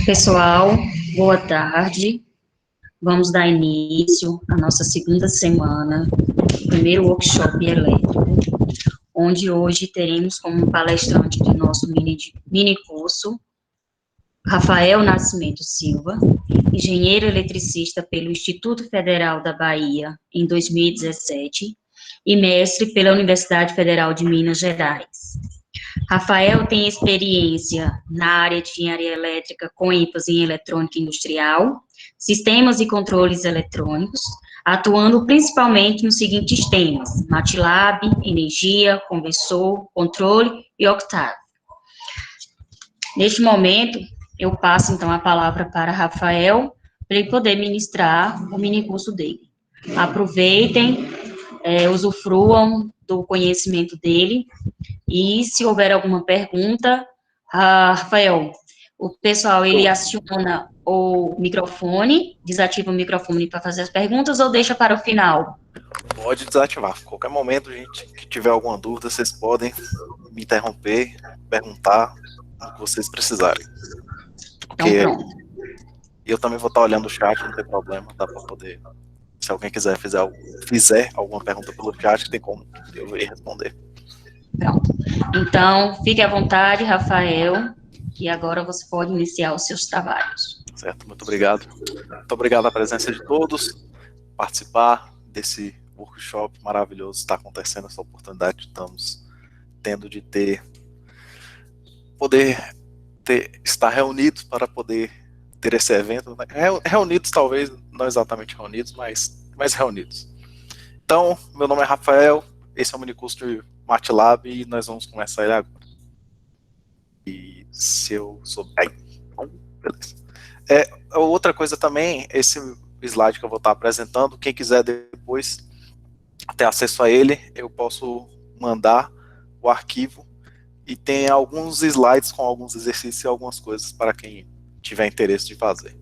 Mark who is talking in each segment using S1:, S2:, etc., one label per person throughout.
S1: Pessoal, boa tarde. Vamos dar início à nossa segunda semana do primeiro workshop elétrico, onde hoje teremos como palestrante de nosso mini curso Rafael Nascimento Silva, engenheiro eletricista pelo Instituto Federal da Bahia em 2017 e mestre pela Universidade Federal de Minas Gerais. Rafael tem experiência na área de engenharia elétrica com ênfase em eletrônica industrial, sistemas e controles eletrônicos, atuando principalmente nos seguintes temas: MATLAB, energia, conversor, controle e Octave. Neste momento, eu passo, então, a palavra para Rafael, para ele poder ministrar o minicurso dele. Aproveitem, usufruam do conhecimento dele, e se houver alguma pergunta, Rafael, o pessoal, ele aciona o microfone, desativa o microfone para fazer as perguntas ou deixa para o final?
S2: Pode desativar. Qualquer momento, gente, que tiver alguma dúvida, vocês podem me interromper, perguntar o que vocês precisarem. Porque
S1: Então, pronto.
S2: Eu também vou estar olhando o chat, não tem problema, dá para poder. Se alguém quiser fizer alguma pergunta pelo chat, tem como eu ir responder.
S1: Pronto. Então, fique à vontade, Rafael, e agora você pode iniciar os seus trabalhos.
S2: Certo, muito obrigado. Muito obrigado à presença de todos, participar desse workshop maravilhoso, está acontecendo, essa oportunidade que estamos tendo de estar reunidos para poder ter esse evento, né? Reunidos talvez, não exatamente reunidos, mas reunidos. Então, meu nome é Rafael, esse é o minicurso de MATLAB e nós vamos começar ele agora. E se eu souber... beleza. Outra coisa também, esse slide que eu vou estar apresentando, quem quiser depois ter acesso a ele, eu posso mandar o arquivo e tem alguns slides com alguns exercícios e algumas coisas para quem tiver interesse de fazer.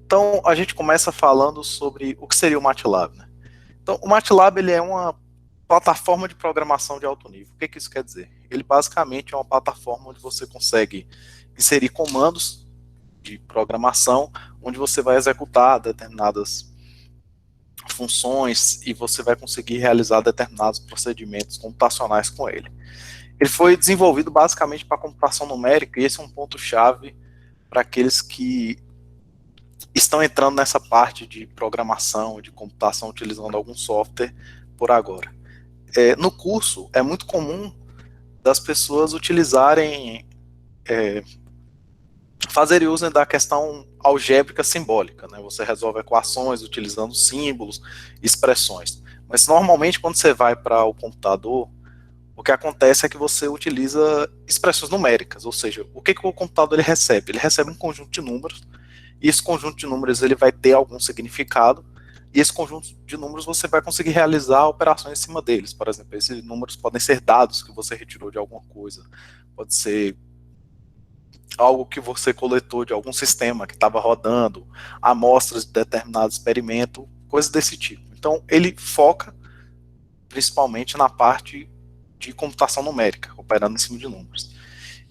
S2: Então, a gente começa falando sobre o que seria o MATLAB, né? Então, o MATLAB ele é uma plataforma de programação de alto nível. O que isso quer dizer? Ele basicamente é uma plataforma onde você consegue inserir comandos de programação, onde você vai executar determinadas funções e você vai conseguir realizar determinados procedimentos computacionais com ele. Ele foi desenvolvido basicamente para computação numérica e esse é um ponto-chave para aqueles que estão entrando nessa parte de programação, de computação, utilizando algum software por agora. No curso, é muito comum das pessoas utilizarem, fazerem uso da questão algébrica simbólica, né? Você resolve equações utilizando símbolos, expressões. Mas normalmente quando você vai para o computador, o que acontece é que você utiliza expressões numéricas, ou seja, o que o computador ele recebe? Ele recebe um conjunto de números, e esse conjunto de números ele vai ter algum significado, e esse conjunto de números você vai conseguir realizar operações em cima deles. Por exemplo, esses números podem ser dados que você retirou de alguma coisa, pode ser algo que você coletou de algum sistema que estava rodando, amostras de determinado experimento, coisas desse tipo. Então, ele foca principalmente na parte de computação numérica, operando em cima de números.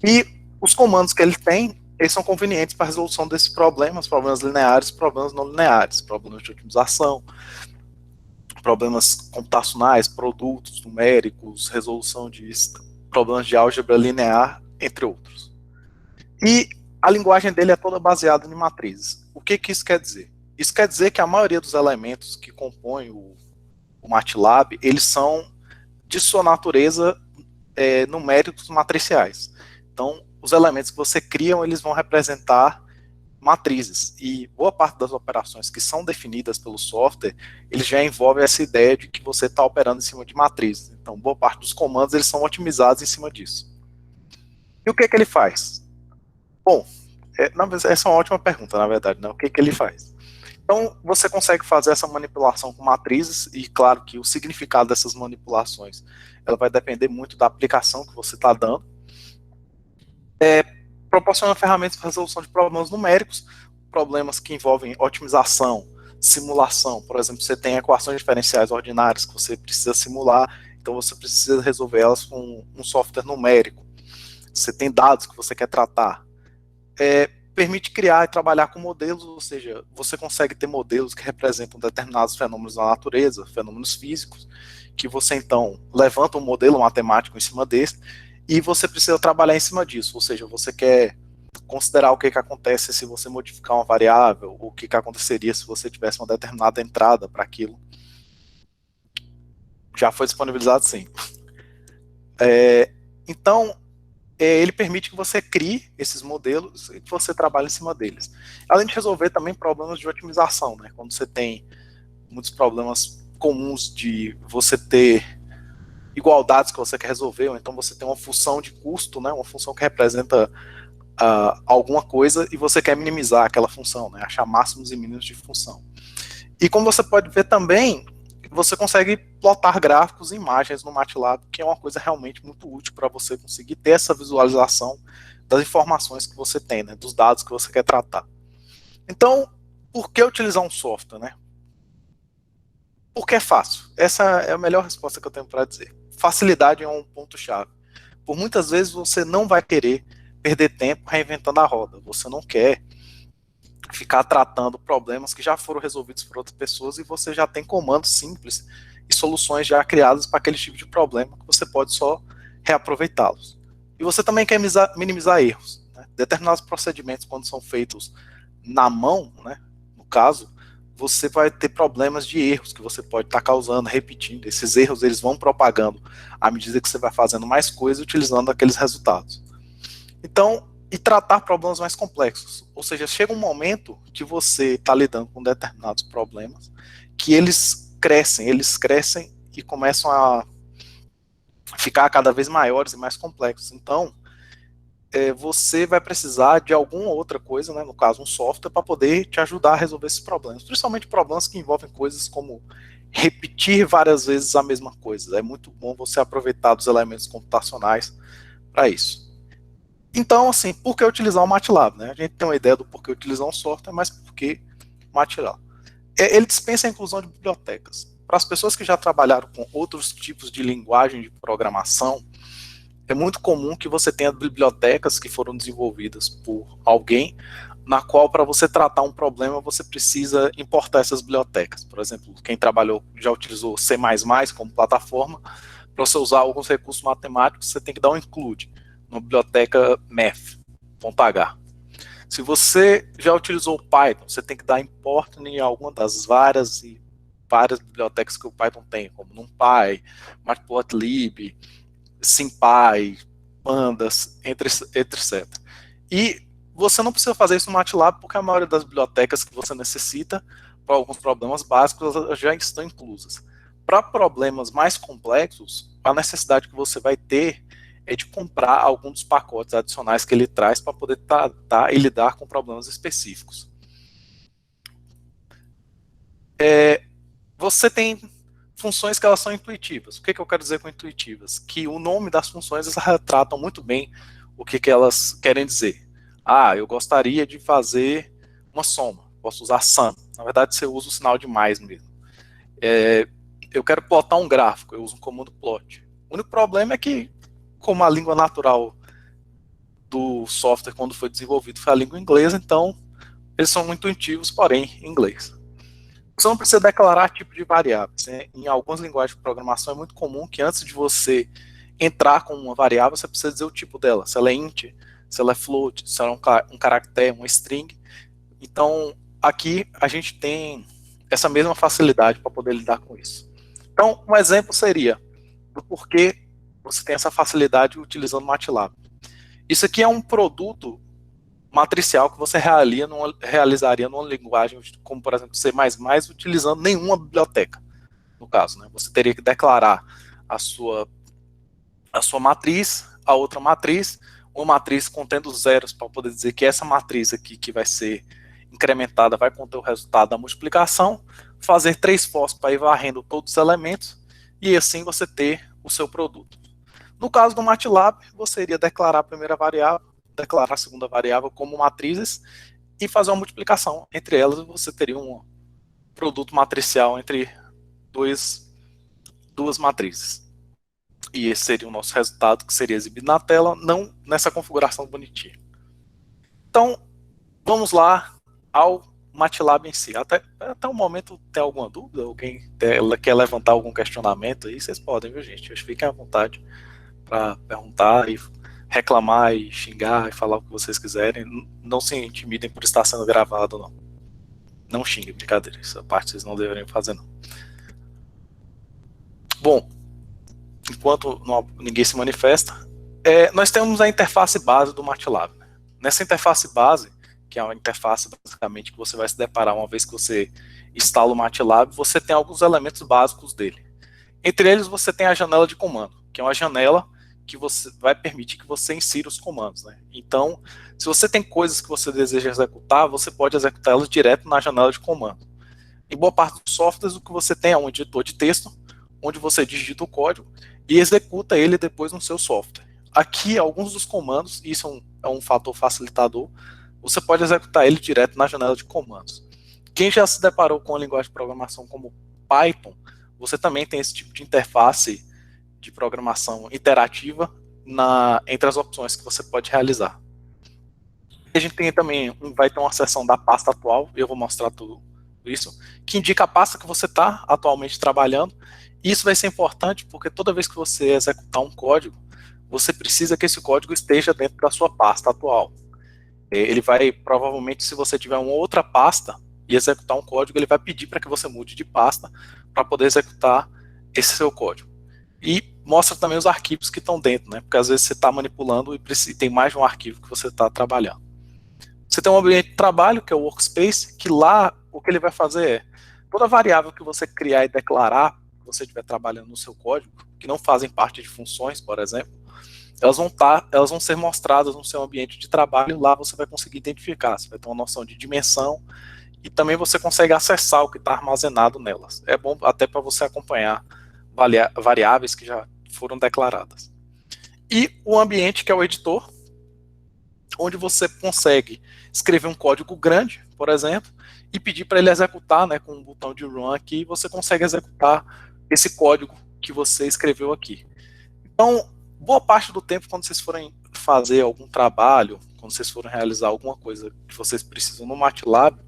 S2: E os comandos que ele tem, eles são convenientes para a resolução desses problemas lineares, problemas não lineares, problemas de otimização, problemas computacionais, produtos numéricos, resolução de problemas de álgebra linear, entre outros. E a linguagem dele é toda baseada em matrizes. O que isso quer dizer? Isso quer dizer que a maioria dos elementos que compõem o MATLAB, eles são de sua natureza numéricos matriciais. Então, os elementos que você cria, eles vão representar matrizes. E boa parte das operações que são definidas pelo software, eles já envolvem essa ideia de que você está operando em cima de matrizes. Então, boa parte dos comandos, eles são otimizados em cima disso. E o que ele faz? Bom, essa é uma ótima pergunta, na verdade, né? O que ele faz? Então, você consegue fazer essa manipulação com matrizes, e claro que o significado dessas manipulações ela vai depender muito da aplicação que você está dando. Proporciona ferramentas para resolução de problemas numéricos, problemas que envolvem otimização, simulação. Por exemplo, você tem equações diferenciais ordinárias que você precisa simular, então você precisa resolver elas com um software numérico. Você tem dados que você quer tratar. permite criar e trabalhar com modelos, ou seja, você consegue ter modelos que representam determinados fenômenos da natureza, fenômenos físicos, que você então levanta um modelo matemático em cima desse, e você precisa trabalhar em cima disso, ou seja, você quer considerar o que acontece se você modificar uma variável, o que aconteceria se você tivesse uma determinada entrada para aquilo. Já foi disponibilizado, sim. Então, ele permite que você crie esses modelos e que você trabalhe em cima deles. Além de resolver também problemas de otimização, né? Quando você tem muitos problemas comuns de você ter igualdades que você quer resolver, ou então você tem uma função de custo, né? Uma função que representa alguma coisa e você quer minimizar aquela função, né? Achar máximos e mínimos de função. E como você pode ver também, você consegue plotar gráficos e imagens no MATLAB, que é uma coisa realmente muito útil para você conseguir ter essa visualização das informações que você tem, né, dos dados que você quer tratar. Então, por que utilizar um software, né? Porque é fácil. Essa é a melhor resposta que eu tenho para dizer. Facilidade é um ponto-chave. Por muitas vezes você não vai querer perder tempo reinventando a roda. Você não quer ficar tratando problemas que já foram resolvidos por outras pessoas e você já tem comandos simples e soluções já criadas para aquele tipo de problema que você pode só reaproveitá-los. E você também quer minimizar erros, né? Determinados procedimentos, quando são feitos na mão, né, no caso, você vai ter problemas de erros que você pode estar causando, repetindo. Esses erros eles vão propagando à medida que você vai fazendo mais coisas utilizando aqueles resultados. Então, e tratar problemas mais complexos. Ou seja, chega um momento que você está lidando com determinados problemas que eles crescem e começam a ficar cada vez maiores e mais complexos. Então, você vai precisar de alguma outra coisa, né, no caso um software, para poder te ajudar a resolver esses problemas. Principalmente problemas que envolvem coisas como repetir várias vezes a mesma coisa. É muito bom você aproveitar dos elementos computacionais para isso. Então, assim, por que utilizar o MATLAB? Né? A gente tem uma ideia do porquê utilizar um software, mas por que MATLAB? Ele dispensa a inclusão de bibliotecas. Para as pessoas que já trabalharam com outros tipos de linguagem de programação, é muito comum que você tenha bibliotecas que foram desenvolvidas por alguém, na qual, para você tratar um problema, você precisa importar essas bibliotecas. Por exemplo, quem trabalhou, já utilizou C++ como plataforma, para você usar alguns recursos matemáticos, você tem que dar um include na biblioteca math.h. Se você já utilizou o Python, você tem que dar import em alguma das várias bibliotecas que o Python tem, como NumPy, Matplotlib, SymPy, Pandas, etc. E você não precisa fazer isso no MATLAB, porque a maioria das bibliotecas que você necessita para alguns problemas básicos já estão inclusas. Para problemas mais complexos, a necessidade que você vai ter é de comprar algum dos pacotes adicionais que ele traz para poder tratar e lidar com problemas específicos. Você tem funções que elas são intuitivas. O que eu quero dizer com intuitivas? Que o nome das funções elas retratam muito bem o que elas querem dizer. Ah, eu gostaria de fazer uma soma. Posso usar sum. Na verdade, você usa o sinal de mais mesmo. Eu quero plotar um gráfico. Eu uso um comando plot. O único problema é que, como a língua natural do software quando foi desenvolvido foi a língua inglesa, então eles são muito intuitivos, porém em inglês. Você não precisa declarar tipo de variáveis, né? Em algumas linguagens de programação é muito comum que antes de você entrar com uma variável, você precisa dizer o tipo dela, se ela é int, se ela é float, se ela é um caractere, uma string. Então, aqui a gente tem essa mesma facilidade para poder lidar com isso. Então, um exemplo seria do porquê você tem essa facilidade utilizando MATLAB. Isso aqui é um produto matricial que você realizaria numa linguagem como, por exemplo, C++, utilizando nenhuma biblioteca, no caso. Né? Você teria que declarar a sua matriz, a outra matriz, uma matriz contendo zeros para poder dizer que essa matriz aqui que vai ser incrementada vai conter o resultado da multiplicação, fazer 3 for para ir varrendo todos os elementos e assim você ter o seu produto. No caso do MATLAB, você iria declarar a primeira variável, declarar a segunda variável como matrizes e fazer uma multiplicação entre elas, você teria um produto matricial entre duas matrizes. E esse seria o nosso resultado, que seria exibido na tela, não nessa configuração bonitinha. Então, Vamos lá ao MATLAB em si. Até o momento, tem alguma dúvida? Alguém quer levantar algum questionamento aí? Vocês podem, viu, gente? Fiquem à vontade para perguntar e reclamar e xingar e falar o que vocês quiserem. Não se intimidem por estar sendo gravado, não. Não xinguem, brincadeira. Essa parte vocês não deveriam fazer, não. Bom, enquanto ninguém se manifesta, nós temos a interface base do MATLAB. Nessa interface base, que é uma interface basicamente que você vai se deparar uma vez que você instala o MATLAB, você tem alguns elementos básicos dele. Entre eles você tem a janela de comando, que é uma janela que você vai permitir que você insira os comandos, né? Então, se você tem coisas que você deseja executar, você pode executá-las direto na janela de comando. Em boa parte dos softwares, o que você tem é um editor de texto, onde você digita o código e executa ele depois no seu software. Aqui, alguns dos comandos, isso é um fator facilitador, você pode executar ele direto na janela de comandos. Quem já se deparou com a linguagem de programação como Python, você também tem esse tipo de interface de programação interativa entre as opções que você pode realizar. A gente tem também, vai ter uma seção da pasta atual, eu vou mostrar tudo isso, que indica a pasta que você está atualmente trabalhando. Isso vai ser importante porque toda vez que você executar um código, você precisa que esse código esteja dentro da sua pasta atual. Ele vai, provavelmente, se você tiver uma outra pasta e executar um código, ele vai pedir para que você mude de pasta para poder executar esse seu código. E mostra também os arquivos que estão dentro, né? Porque às vezes você está manipulando e tem mais de um arquivo que você está trabalhando. Você tem um ambiente de trabalho, que é o workspace, que lá o que ele vai fazer é, toda variável que você criar e declarar, que você estiver trabalhando no seu código, que não fazem parte de funções, por exemplo, elas vão ser mostradas no seu ambiente de trabalho, lá você vai conseguir identificar, você vai ter uma noção de dimensão, e também você consegue acessar o que está armazenado nelas. É bom até para você acompanhar variáveis que já foram declaradas. E o ambiente, que é o editor, onde você consegue escrever um código grande, por exemplo, e pedir para ele executar, né, com um botão de run aqui, você consegue executar esse código que você escreveu aqui. Então, boa parte do tempo, quando vocês forem fazer algum trabalho, quando vocês forem realizar alguma coisa que vocês precisam no MATLAB,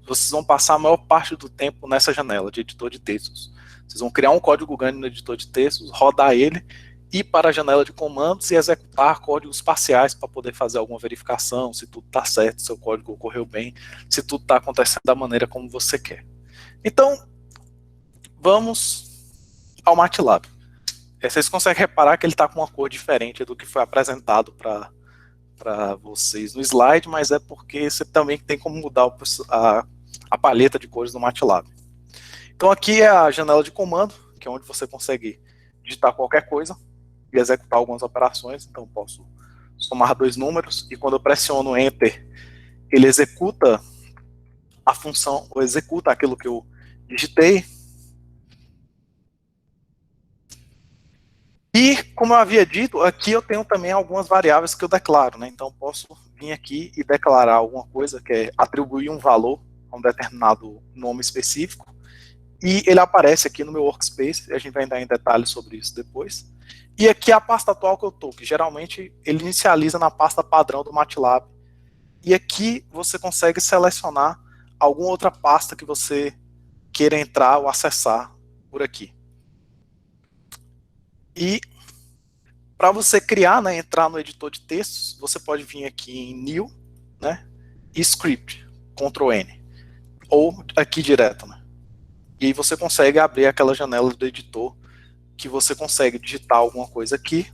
S2: vocês vão passar a maior parte do tempo nessa janela de editor de textos. Vocês vão criar um código grande no editor de textos, rodar ele, ir para a janela de comandos e executar códigos parciais para poder fazer alguma verificação, se tudo está certo, se seu código ocorreu bem, se tudo está acontecendo da maneira como você quer. Então, vamos ao MATLAB. Vocês conseguem reparar que ele está com uma cor diferente do que foi apresentado para vocês no slide, mas é porque você também tem como mudar a paleta de cores do MATLAB. Então aqui é a janela de comando, que é onde você consegue digitar qualquer coisa e executar algumas operações. Então posso somar dois números e quando eu pressiono Enter, ele executa a função, ou executa aquilo que eu digitei. E, como eu havia dito, aqui eu tenho também algumas variáveis que eu declaro, né? Então posso vir aqui e declarar alguma coisa, que é atribuir um valor a um determinado nome específico, e ele aparece aqui no meu workspace, e a gente vai entrar em detalhes sobre isso depois. E aqui é a pasta atual que eu estou, que geralmente ele inicializa na pasta padrão do MATLAB. E aqui você consegue selecionar alguma outra pasta que você queira entrar ou acessar por aqui. E para você criar, né, entrar no editor de textos, você pode vir aqui em New, né, e Script, Ctrl N, ou aqui direto, né. E aí você consegue abrir aquela janela do editor que você consegue digitar alguma coisa aqui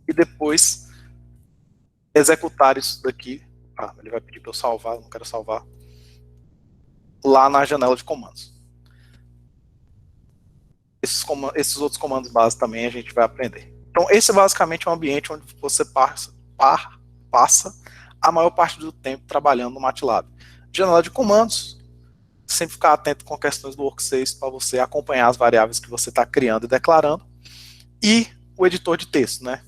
S2: e depois executar isso daqui. Ele vai pedir para eu salvar, eu não quero salvar. Lá na janela de comandos. Esses outros comandos básicos também a gente vai aprender. Então esse basicamente é um ambiente onde você passa a maior parte do tempo trabalhando no MATLAB. Janela de comandos, sempre ficar atento com questões do workspace para você acompanhar as variáveis que você está criando e declarando. E o editor de texto, né?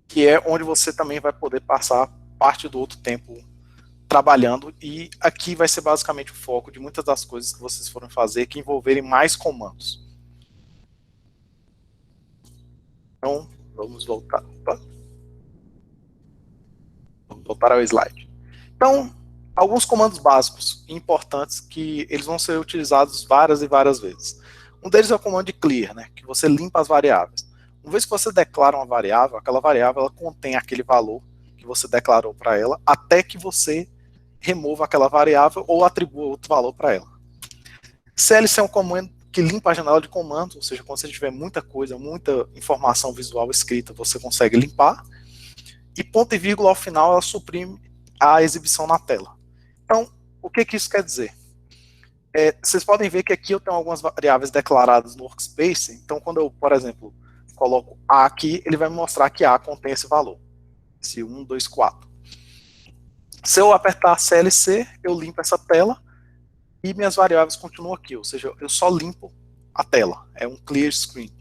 S2: Que é onde você também vai poder passar parte do outro tempo trabalhando, e aqui vai ser basicamente o foco de muitas das coisas que vocês foram fazer que envolverem mais comandos. Então, vamos voltar. Opa. Vamos voltar ao slide. Então, alguns comandos básicos e importantes que eles vão ser utilizados várias e várias vezes. Um deles é o comando de clear, né, que você limpa as variáveis. Uma vez que você declara uma variável, aquela variável ela contém aquele valor que você declarou para ela, até que você remova aquela variável ou atribua outro valor para ela. CLC é um comando que limpa a janela de comandos, ou seja, quando você tiver muita coisa, muita informação visual escrita, você consegue limpar. E ponto e vírgula ao final, ela suprime a exibição na tela. Então, o que isso quer dizer? Vocês podem ver que aqui eu tenho algumas variáveis declaradas no workspace, então quando eu, por exemplo, coloco A aqui, ele vai me mostrar que A contém esse valor, esse 1, 2, 4. Se eu apertar CLC, eu limpo essa tela e minhas variáveis continuam aqui, ou seja, eu só limpo a tela, é um clear screen.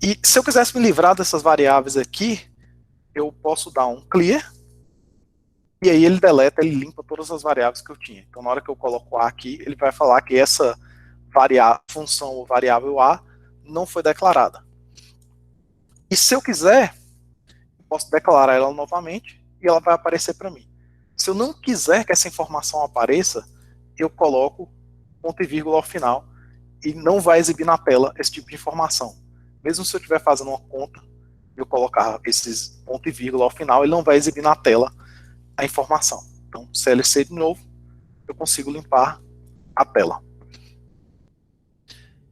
S2: E se eu quisesse me livrar dessas variáveis aqui, eu posso dar um clear, e aí ele deleta, ele limpa todas as variáveis que eu tinha. Então na hora que eu coloco A aqui, ele vai falar que essa função ou variável A não foi declarada. E se eu quiser, eu posso declarar ela novamente e ela vai aparecer para mim. Se eu não quiser que essa informação apareça, eu coloco ponto e vírgula ao final e não vai exibir na tela esse tipo de informação. Mesmo se eu estiver fazendo uma conta, eu colocar esses ponto e vírgula ao final, ele não vai exibir na tela a informação. Então, CLC de novo, eu consigo limpar a tela.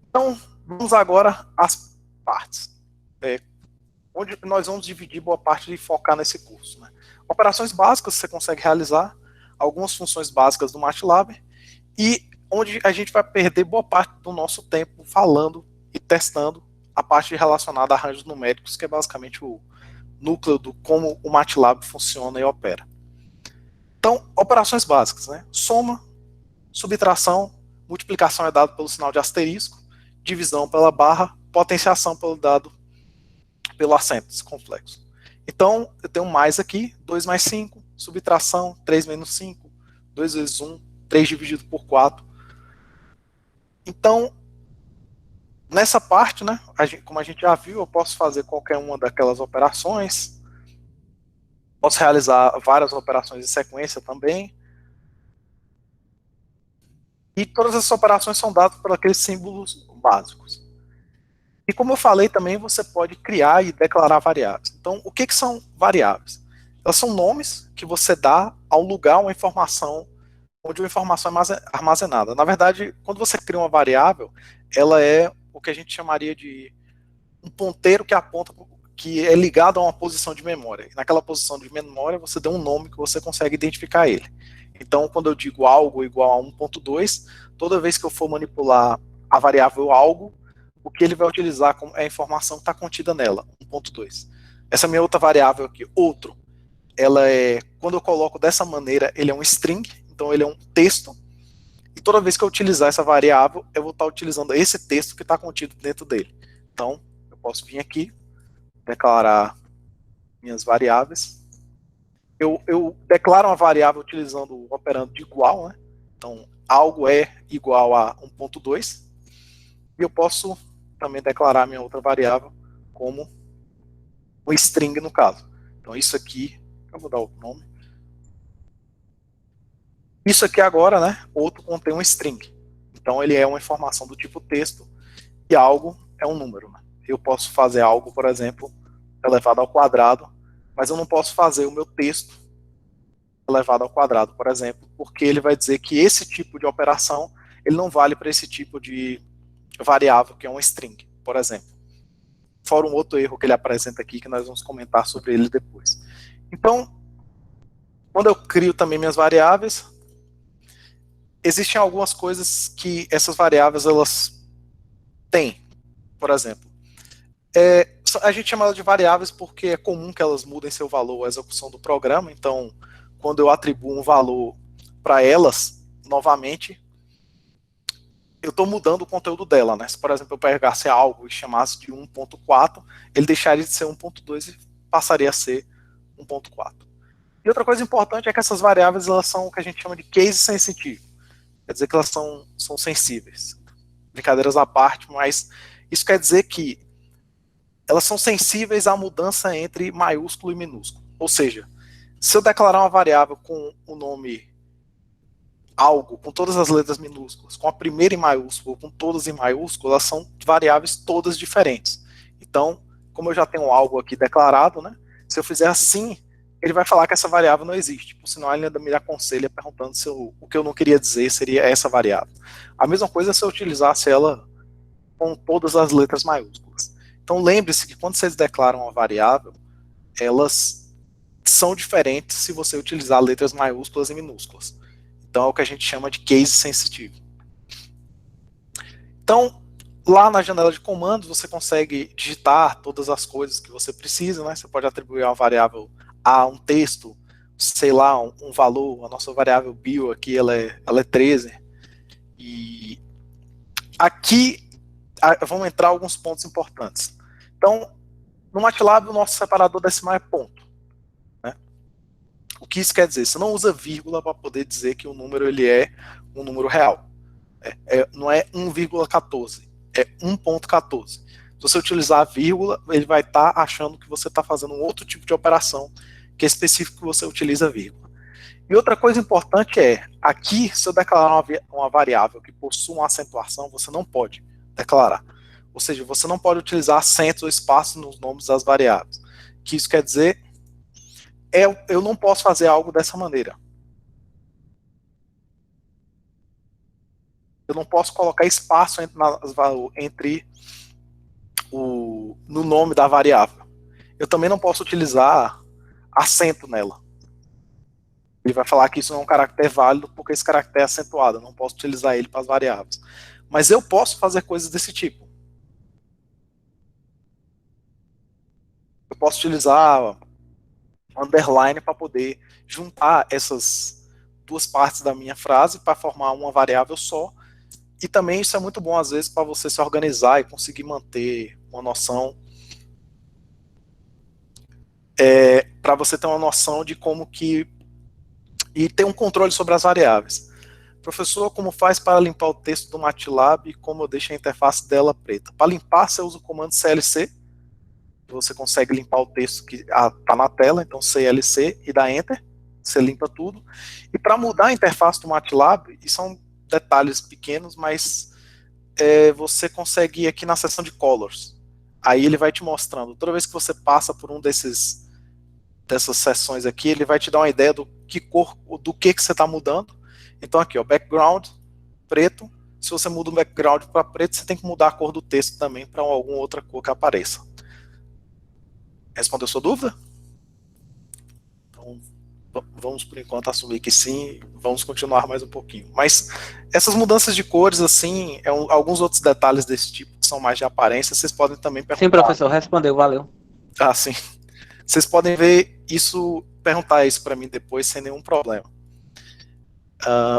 S2: Então, vamos agora às partes. Onde nós vamos dividir boa parte de focar nesse curso. Né? Operações básicas você consegue realizar, algumas funções básicas do MATLAB, e onde a gente vai perder boa parte do nosso tempo falando e testando a parte relacionada a arranjos numéricos, que é basicamente o núcleo do como o MATLAB funciona e opera. Então, operações básicas, né? Soma, subtração, multiplicação é dado pelo sinal de asterisco, divisão pela barra, potenciação pelo acento circunflexo. Então, eu tenho mais aqui, 2 mais 5, subtração, 3 menos 5, 2 vezes 1, 3 dividido por 4. Então, nessa parte, né, como a gente já viu, eu posso fazer qualquer uma daquelas operações, posso realizar várias operações em sequência também, e todas essas operações são dadas por aqueles símbolos básicos. E como eu falei também, você pode criar e declarar variáveis. Então, o que são variáveis? Elas são nomes que você dá ao lugar uma informação, onde uma informação é armazenada. Na verdade, quando você cria uma variável, ela é o que a gente chamaria de um ponteiro que aponta, que é ligado a uma posição de memória. E naquela posição de memória, você dá um nome que você consegue identificar ele. Então, quando eu digo algo igual a 1.2, toda vez que eu for manipular a variável algo, o que ele vai utilizar é a informação que está contida nela, 1.2. Essa minha outra variável aqui, outro, ela é, quando eu coloco dessa maneira, ele é um string, então ele é um texto, e toda vez que eu utilizar essa variável, eu vou estar utilizando esse texto que está contido dentro dele. Então, eu posso vir aqui, declarar minhas variáveis. Eu declaro uma variável utilizando o operando de igual, né? Então, algo é igual a 1.2, e eu posso também declarar minha outra variável como um string no caso. Então isso aqui, eu vou dar outro nome. Isso aqui agora, né, outro contém um string. Então ele é uma informação do tipo texto e algo é um número. Né? Eu posso fazer algo, por exemplo, elevado ao quadrado, mas eu não posso fazer o meu texto elevado ao quadrado, por exemplo, porque ele vai dizer que esse tipo de operação ele não vale para esse tipo de variável, que é um string, por exemplo. Fora um outro erro que ele apresenta aqui, que nós vamos comentar sobre ele depois. Então, quando eu crio também minhas variáveis, existem algumas coisas que essas variáveis elas têm. Por exemplo, a gente chama elas de variáveis porque é comum que elas mudem seu valor à execução do programa. Então, quando eu atribuo um valor para elas, novamente, eu estou mudando o conteúdo dela, né? Se, por exemplo, eu pegasse algo e chamasse de 1.4, ele deixaria de ser 1.2 e passaria a ser 1.4. E outra coisa importante é que essas variáveis elas são o que a gente chama de case sensitive. Quer dizer que elas são sensíveis. Brincadeiras à parte, mas isso quer dizer que elas são sensíveis à mudança entre maiúsculo e minúsculo. Ou seja, se eu declarar uma variável com o nome algo, com todas as letras minúsculas, com a primeira em maiúsculo, com todas em maiúsculo, elas são variáveis todas diferentes. Então, como eu já tenho algo aqui declarado, né, se eu fizer assim, ele vai falar que essa variável não existe, por sinal ele ainda me aconselha perguntando se o que eu não queria dizer seria essa variável. A mesma coisa se eu utilizasse ela com todas as letras maiúsculas. Então lembre-se que quando vocês declaram uma variável, elas são diferentes se você utilizar letras maiúsculas e minúsculas. Então é o que a gente chama de case sensitive. Então, lá na janela de comandos, você consegue digitar todas as coisas que você precisa, né? Você pode atribuir uma variável a um texto, sei lá, um valor. A nossa variável bio aqui, ela é 13. E aqui vão entrar alguns pontos importantes. Então, no MATLAB, o nosso separador decimal é ponto. Né? O que isso quer dizer? Você não usa vírgula para poder dizer que o número ele é um número real. Não é 1,14, é 1,14. Se você utilizar a vírgula, ele vai estar achando que você está fazendo um outro tipo de operação que é específico que você utiliza a vírgula. E outra coisa importante é, aqui, se eu declarar uma variável que possui uma acentuação, você não pode declarar. Ou seja, você não pode utilizar acentos ou espaços nos nomes das variáveis. O que isso quer dizer? Eu não posso fazer algo dessa maneira. Eu não posso colocar espaço no nome da variável. Eu também não posso utilizar acento nela. Ele vai falar que isso não é um caractere válido porque esse caractere é acentuado. Eu não posso utilizar ele para as variáveis. Mas eu posso fazer coisas desse tipo. Eu posso utilizar underline para poder juntar essas duas partes da minha frase para formar uma variável só. E também isso é muito bom, às vezes, para você se organizar e conseguir manter uma noção, para você ter uma noção de como que... e ter um controle sobre as variáveis. Professor, como faz para limpar o texto do MATLAB e como eu deixo a interface dela preta? Para limpar, você usa o comando CLC, você consegue limpar o texto que está na tela, então CLC e dá Enter, você limpa tudo. E para mudar a interface do MATLAB, e são detalhes pequenos, mas você consegue ir aqui na seção de Colors. Aí ele vai te mostrando, toda vez que você passa por dessas seções aqui, ele vai te dar uma ideia do que você está mudando. Então aqui, ó, background, preto. Se você muda o background para preto, você tem que mudar a cor do texto também para alguma outra cor que apareça. Respondeu sua dúvida? Então, vamos por enquanto assumir que sim, vamos continuar mais um pouquinho. Mas essas mudanças de cores, assim, alguns outros detalhes desse tipo que são mais de aparência, vocês podem também perguntar.
S3: Sim, professor, respondeu, valeu.
S2: Ah, sim. Vocês podem ver isso, perguntar isso para mim depois sem nenhum problema.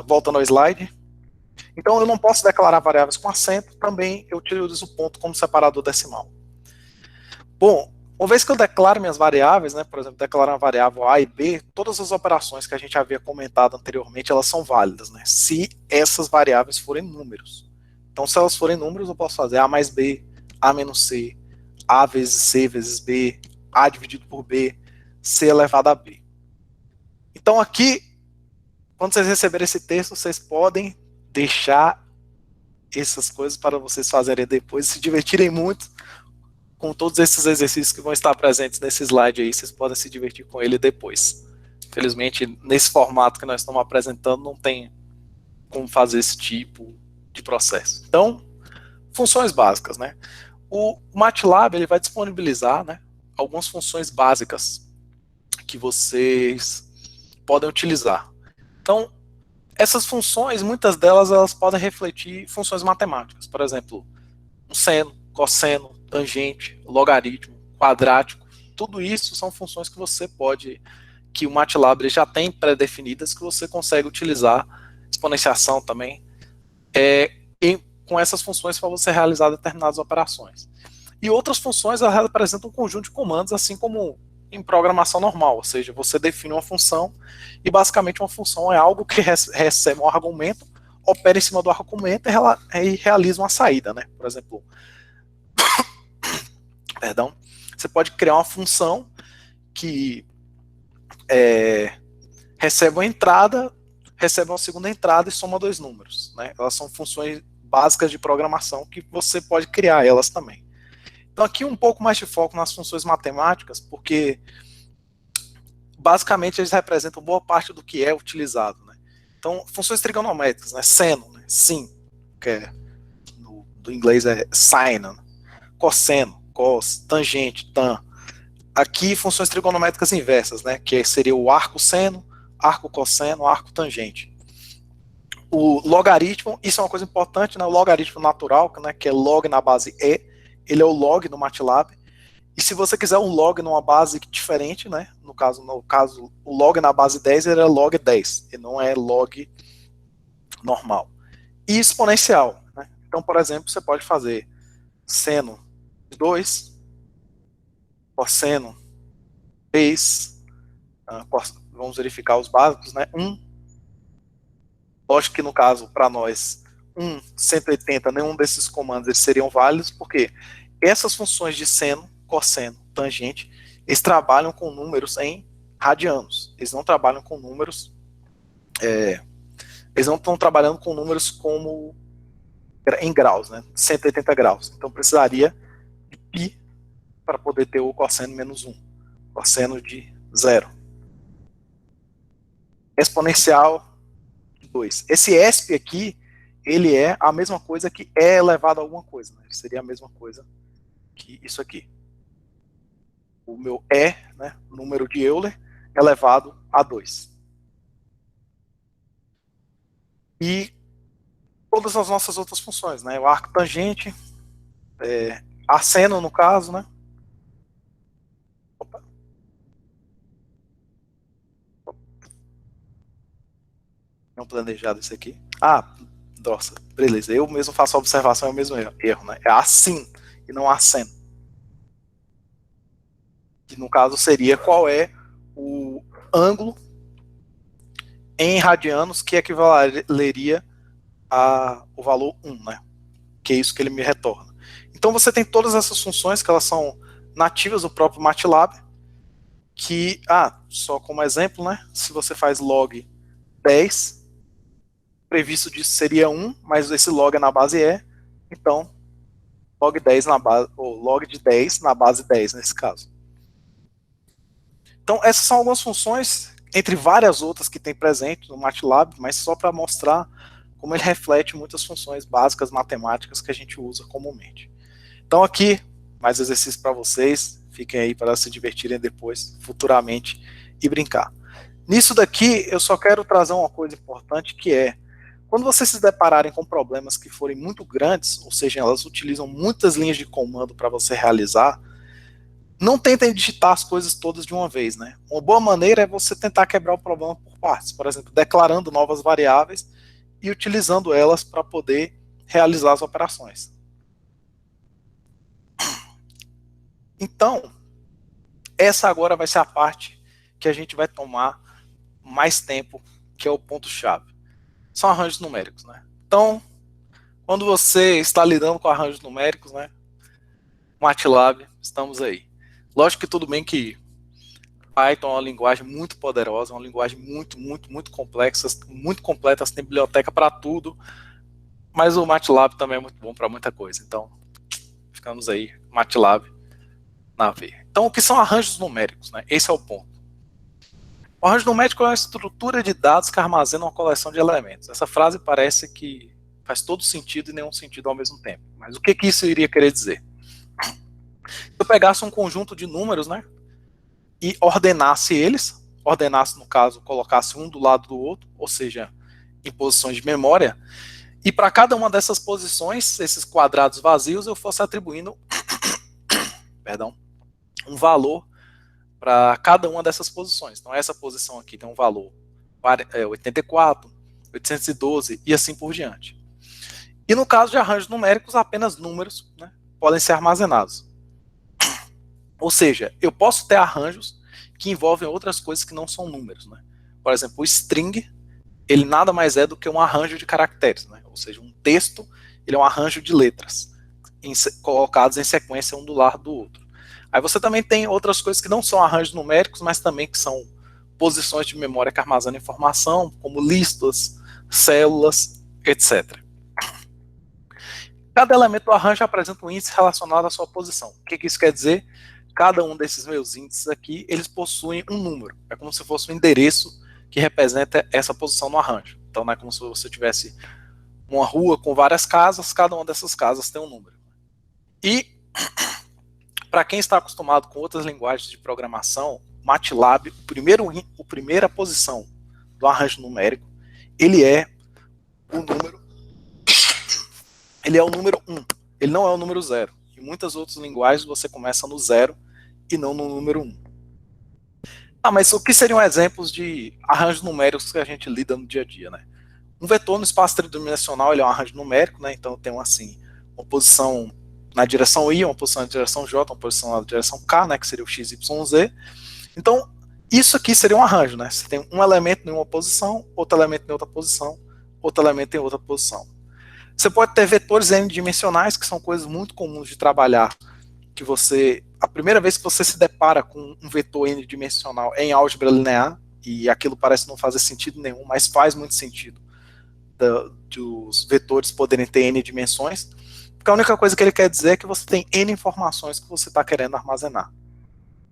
S2: Voltando ao slide. Então eu não posso declarar variáveis com acento, também eu utilizo o ponto como separador decimal. Bom, uma vez que eu declaro minhas variáveis, né, por exemplo, declarar uma variável A e B, todas as operações que a gente havia comentado anteriormente, elas são válidas, né, se essas variáveis forem números. Então, se elas forem números, eu posso fazer A mais B, A menos C, A vezes C vezes B, A dividido por B, C elevado a B. Então, aqui, quando vocês receberem esse texto, vocês podem deixar essas coisas para vocês fazerem depois, se divertirem muito com todos esses exercícios que vão estar presentes nesse slide aí, vocês podem se divertir com ele depois. Infelizmente, nesse formato que nós estamos apresentando, não tem como fazer esse tipo de processo. Então, funções básicas, né? O MATLAB, ele vai disponibilizar, né, algumas funções básicas que vocês podem utilizar. Então, essas funções, muitas delas, elas podem refletir funções matemáticas. Por exemplo, um seno, cosseno, tangente, logaritmo, quadrático. Tudo isso são funções que o MATLAB já tem pré-definidas, que você consegue utilizar, exponenciação também, com essas funções para você realizar determinadas operações. E outras funções, elas representam um conjunto de comandos, assim como em programação normal, ou seja, você define uma função e basicamente uma função é algo que recebe um argumento, opera em cima do argumento e realiza uma saída, né? Por exemplo, perdão, Você pode criar uma função que recebe uma entrada, recebe uma segunda entrada e soma dois números, né? Elas são funções básicas de programação que você pode criar elas também. Então aqui um pouco mais de foco nas funções matemáticas, porque basicamente eles representam boa parte do que é utilizado, né? Então funções trigonométricas, né? Seno, né? Sin, que do inglês é sine, né? Cosseno, cos, tangente, tan. Aqui funções trigonométricas inversas, né? Que seria o arco seno, arco cosseno, arco tangente. O logaritmo, isso é uma coisa importante, né? O logaritmo natural, né? Que é log na base e, ele é o log no MATLAB. E se você quiser um log numa base diferente, né? No caso, o log na base 10 ele é log 10, e não é log normal. E exponencial, né? Então, por exemplo, você pode fazer seno de 2, cosseno 3, vamos verificar os básicos, né? 1. Lógico que no caso, para nós, 180, nenhum desses comandos eles seriam válidos, porque essas funções de seno, cosseno, tangente, eles trabalham com números em radianos. Eles não trabalham com números. Eles não estão trabalhando com números como em graus, né? 180 graus. Então precisaria de π para poder ter o cosseno menos 1. Cosseno de 0. Exponencial de 2. Esse ESP aqui, ele é a mesma coisa que E elevado a alguma coisa. Né? Seria a mesma coisa que isso aqui. O meu E, né, número de Euler, elevado a 2. E todas as nossas outras funções, né? O arco tangente, asseno no caso, né? Opa. Não planejado isso aqui. Nossa, beleza. Eu mesmo faço a observação, é o mesmo erro, né? É assim e não asseno. Que no caso seria qual é o ângulo em radianos que equivaleria ao valor 1, né? Que é isso que ele me retorna. Então você tem todas essas funções que elas são nativas do próprio MATLAB, que, só como exemplo, né? Se você faz log 10, previsto disso seria 1, mas esse log é na base E, então log 10 na base, ou log de 10 na base 10 nesse caso. Então essas são algumas funções, entre várias outras que tem presente no MATLAB, mas só para mostrar como ele reflete muitas funções básicas matemáticas que a gente usa comumente. Então aqui, mais exercício para vocês, fiquem aí para se divertirem depois, futuramente, e brincar. Nisso daqui, eu só quero trazer uma coisa importante, que é, quando vocês se depararem com problemas que forem muito grandes, ou seja, elas utilizam muitas linhas de comando para você realizar, não tentem digitar as coisas todas de uma vez, né? Uma boa maneira é você tentar quebrar o problema por partes, por exemplo, declarando novas variáveis e utilizando elas para poder realizar as operações. Então, essa agora vai ser a parte que a gente vai tomar mais tempo, que é o ponto-chave. São arranjos numéricos, né? Então, quando você está lidando com arranjos numéricos, né? MATLAB, estamos aí. Lógico que tudo bem que Python é uma linguagem muito poderosa, uma linguagem muito complexa, muito completa, tem biblioteca para tudo, mas o MATLAB também é muito bom para muita coisa. Então, ficamos aí, MATLAB na veia. Então, o que são arranjos numéricos, né? Esse é o ponto. O arranjo numérico é uma estrutura de dados que armazena uma coleção de elementos. Essa frase parece que faz todo sentido e nenhum sentido ao mesmo tempo. Mas o que isso iria querer dizer? Se eu pegasse um conjunto de números, né, e ordenasse eles, no caso, colocasse um do lado do outro, ou seja, em posições de memória, e para cada uma dessas posições, esses quadrados vazios, eu fosse atribuindo um valor para cada uma dessas posições. Então essa posição aqui tem um valor 84, 812 e assim por diante. E no caso de arranjos numéricos, apenas números, né, podem ser armazenados. Ou seja, eu posso ter arranjos que envolvem outras coisas que não são números. Né? Por exemplo, o string, ele nada mais é do que um arranjo de caracteres. Né? Ou seja, um texto, ele é um arranjo de letras, colocados em sequência um do lado do outro. Aí você também tem outras coisas que não são arranjos numéricos, mas também que são posições de memória que armazenam informação, como listas, células, etc. Cada elemento do arranjo apresenta um índice relacionado à sua posição. O que isso quer dizer? Cada um desses meus índices aqui, eles possuem um número. É como se fosse um endereço que representa essa posição no arranjo. Então não é como se você tivesse uma rua com várias casas, cada uma dessas casas tem um número. E, para quem está acostumado com outras linguagens de programação, MATLAB, a primeira posição do arranjo numérico, ele é o número 1, ele não é o número 0. Em muitas outras linguagens você começa no 0 e não no número 1. Mas o que seriam exemplos de arranjos numéricos que a gente lida no dia a dia, né? Um vetor no espaço tridimensional, ele é um arranjo numérico, né? Então eu tenho assim, uma posição na direção Y, uma posição na direção J, uma posição na direção K, né? Que seria o X, Y, Z. Então, isso aqui seria um arranjo, né? Você tem um elemento em uma posição, outro elemento em outra posição, outro elemento em outra posição. Você pode ter vetores n-dimensionais, que são coisas muito comuns de trabalhar, que a primeira vez que você se depara com um vetor n-dimensional é em álgebra linear, e aquilo parece não fazer sentido nenhum, mas faz muito sentido dos vetores poderem ter n dimensões, porque a única coisa que ele quer dizer é que você tem n informações que você está querendo armazenar.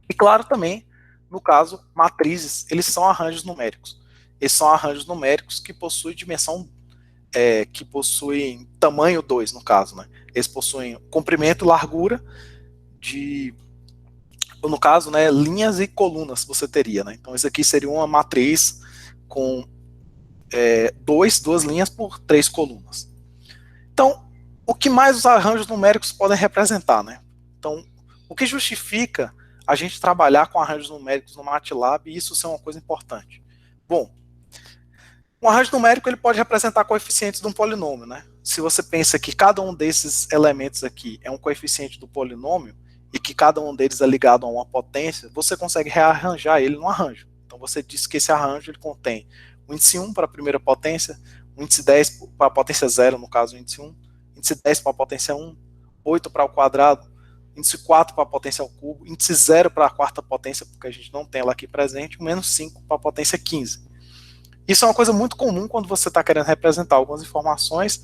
S2: E claro também, no caso, matrizes, eles são arranjos numéricos. Eles são arranjos numéricos que possuem dimensão, que possuem tamanho 2, no caso, né? Eles possuem comprimento e largura no caso, né, linhas e colunas você teria, né? Então isso aqui seria uma matriz com duas linhas por 3 colunas. Então, o que mais os arranjos numéricos podem representar, né? Então, o que justifica a gente trabalhar com arranjos numéricos no MATLAB e isso ser uma coisa importante? Bom, um arranjo numérico ele pode representar coeficientes de um polinômio, né? Se você pensa que cada um desses elementos aqui é um coeficiente do polinômio e que cada um deles é ligado a uma potência, você consegue rearranjar ele no arranjo. Então você diz que esse arranjo ele contém o índice 1 para a primeira potência, o índice 10 para a potência 0, no caso o índice 1, índice 10 para a potência 1, 8 para o quadrado, índice 4 para a potência ao cubo, índice 0 para a quarta potência, porque a gente não tem ela aqui presente, o menos 5 para a potência 15. Isso é uma coisa muito comum quando você está querendo representar algumas informações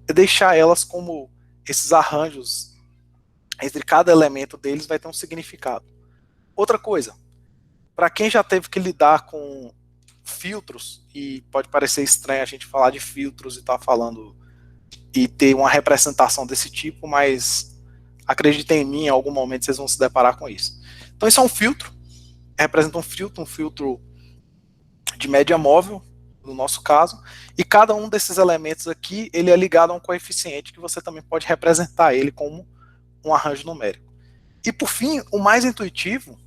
S2: e deixar elas como esses arranjos entre cada elemento deles vai ter um significado. Outra coisa, para quem já teve que lidar com filtros, e pode parecer estranho a gente falar de filtros e estar falando e ter uma representação desse tipo, mas acreditem em mim, em algum momento vocês vão se deparar com isso. Então isso é um filtro, representa um filtro de média móvel, no nosso caso, e cada um desses elementos aqui, ele é ligado a um coeficiente que você também pode representar ele como um arranjo numérico. E por fim, o mais intuitivo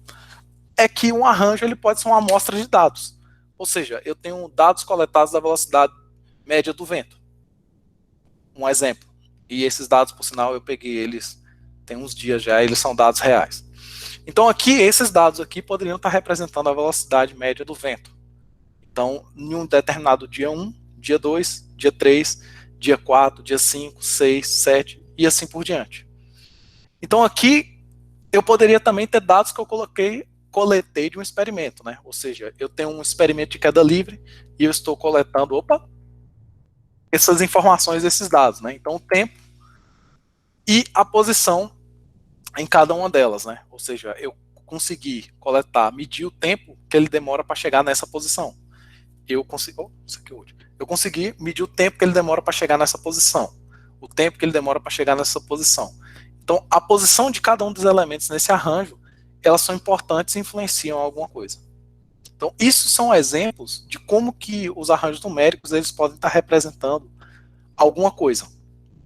S2: é que um arranjo ele pode ser uma amostra de dados. Ou seja, eu tenho dados coletados da velocidade média do vento. Um exemplo. E esses dados, por sinal, eu peguei eles tem uns dias já, eles são dados reais. Então aqui, esses dados aqui poderiam estar representando a velocidade média do vento. Então, em um determinado dia 1, dia 2, dia 3, dia 4, dia 5, 6, 7 e assim por diante. Então aqui, eu poderia também ter dados que eu coletei de um experimento, né? Ou seja, eu tenho um experimento de queda livre e eu estou coletando, essas informações desses dados, né? Então o tempo e a posição em cada uma delas, né? Ou seja, eu consegui medir o tempo que ele demora para chegar nessa posição. Eu consegui medir o tempo que ele demora para chegar nessa posição. O tempo que ele demora para chegar nessa posição. Então, a posição de cada um dos elementos nesse arranjo, elas são importantes e influenciam alguma coisa. Então, isso são exemplos de como que os arranjos numéricos eles podem estar representando alguma coisa,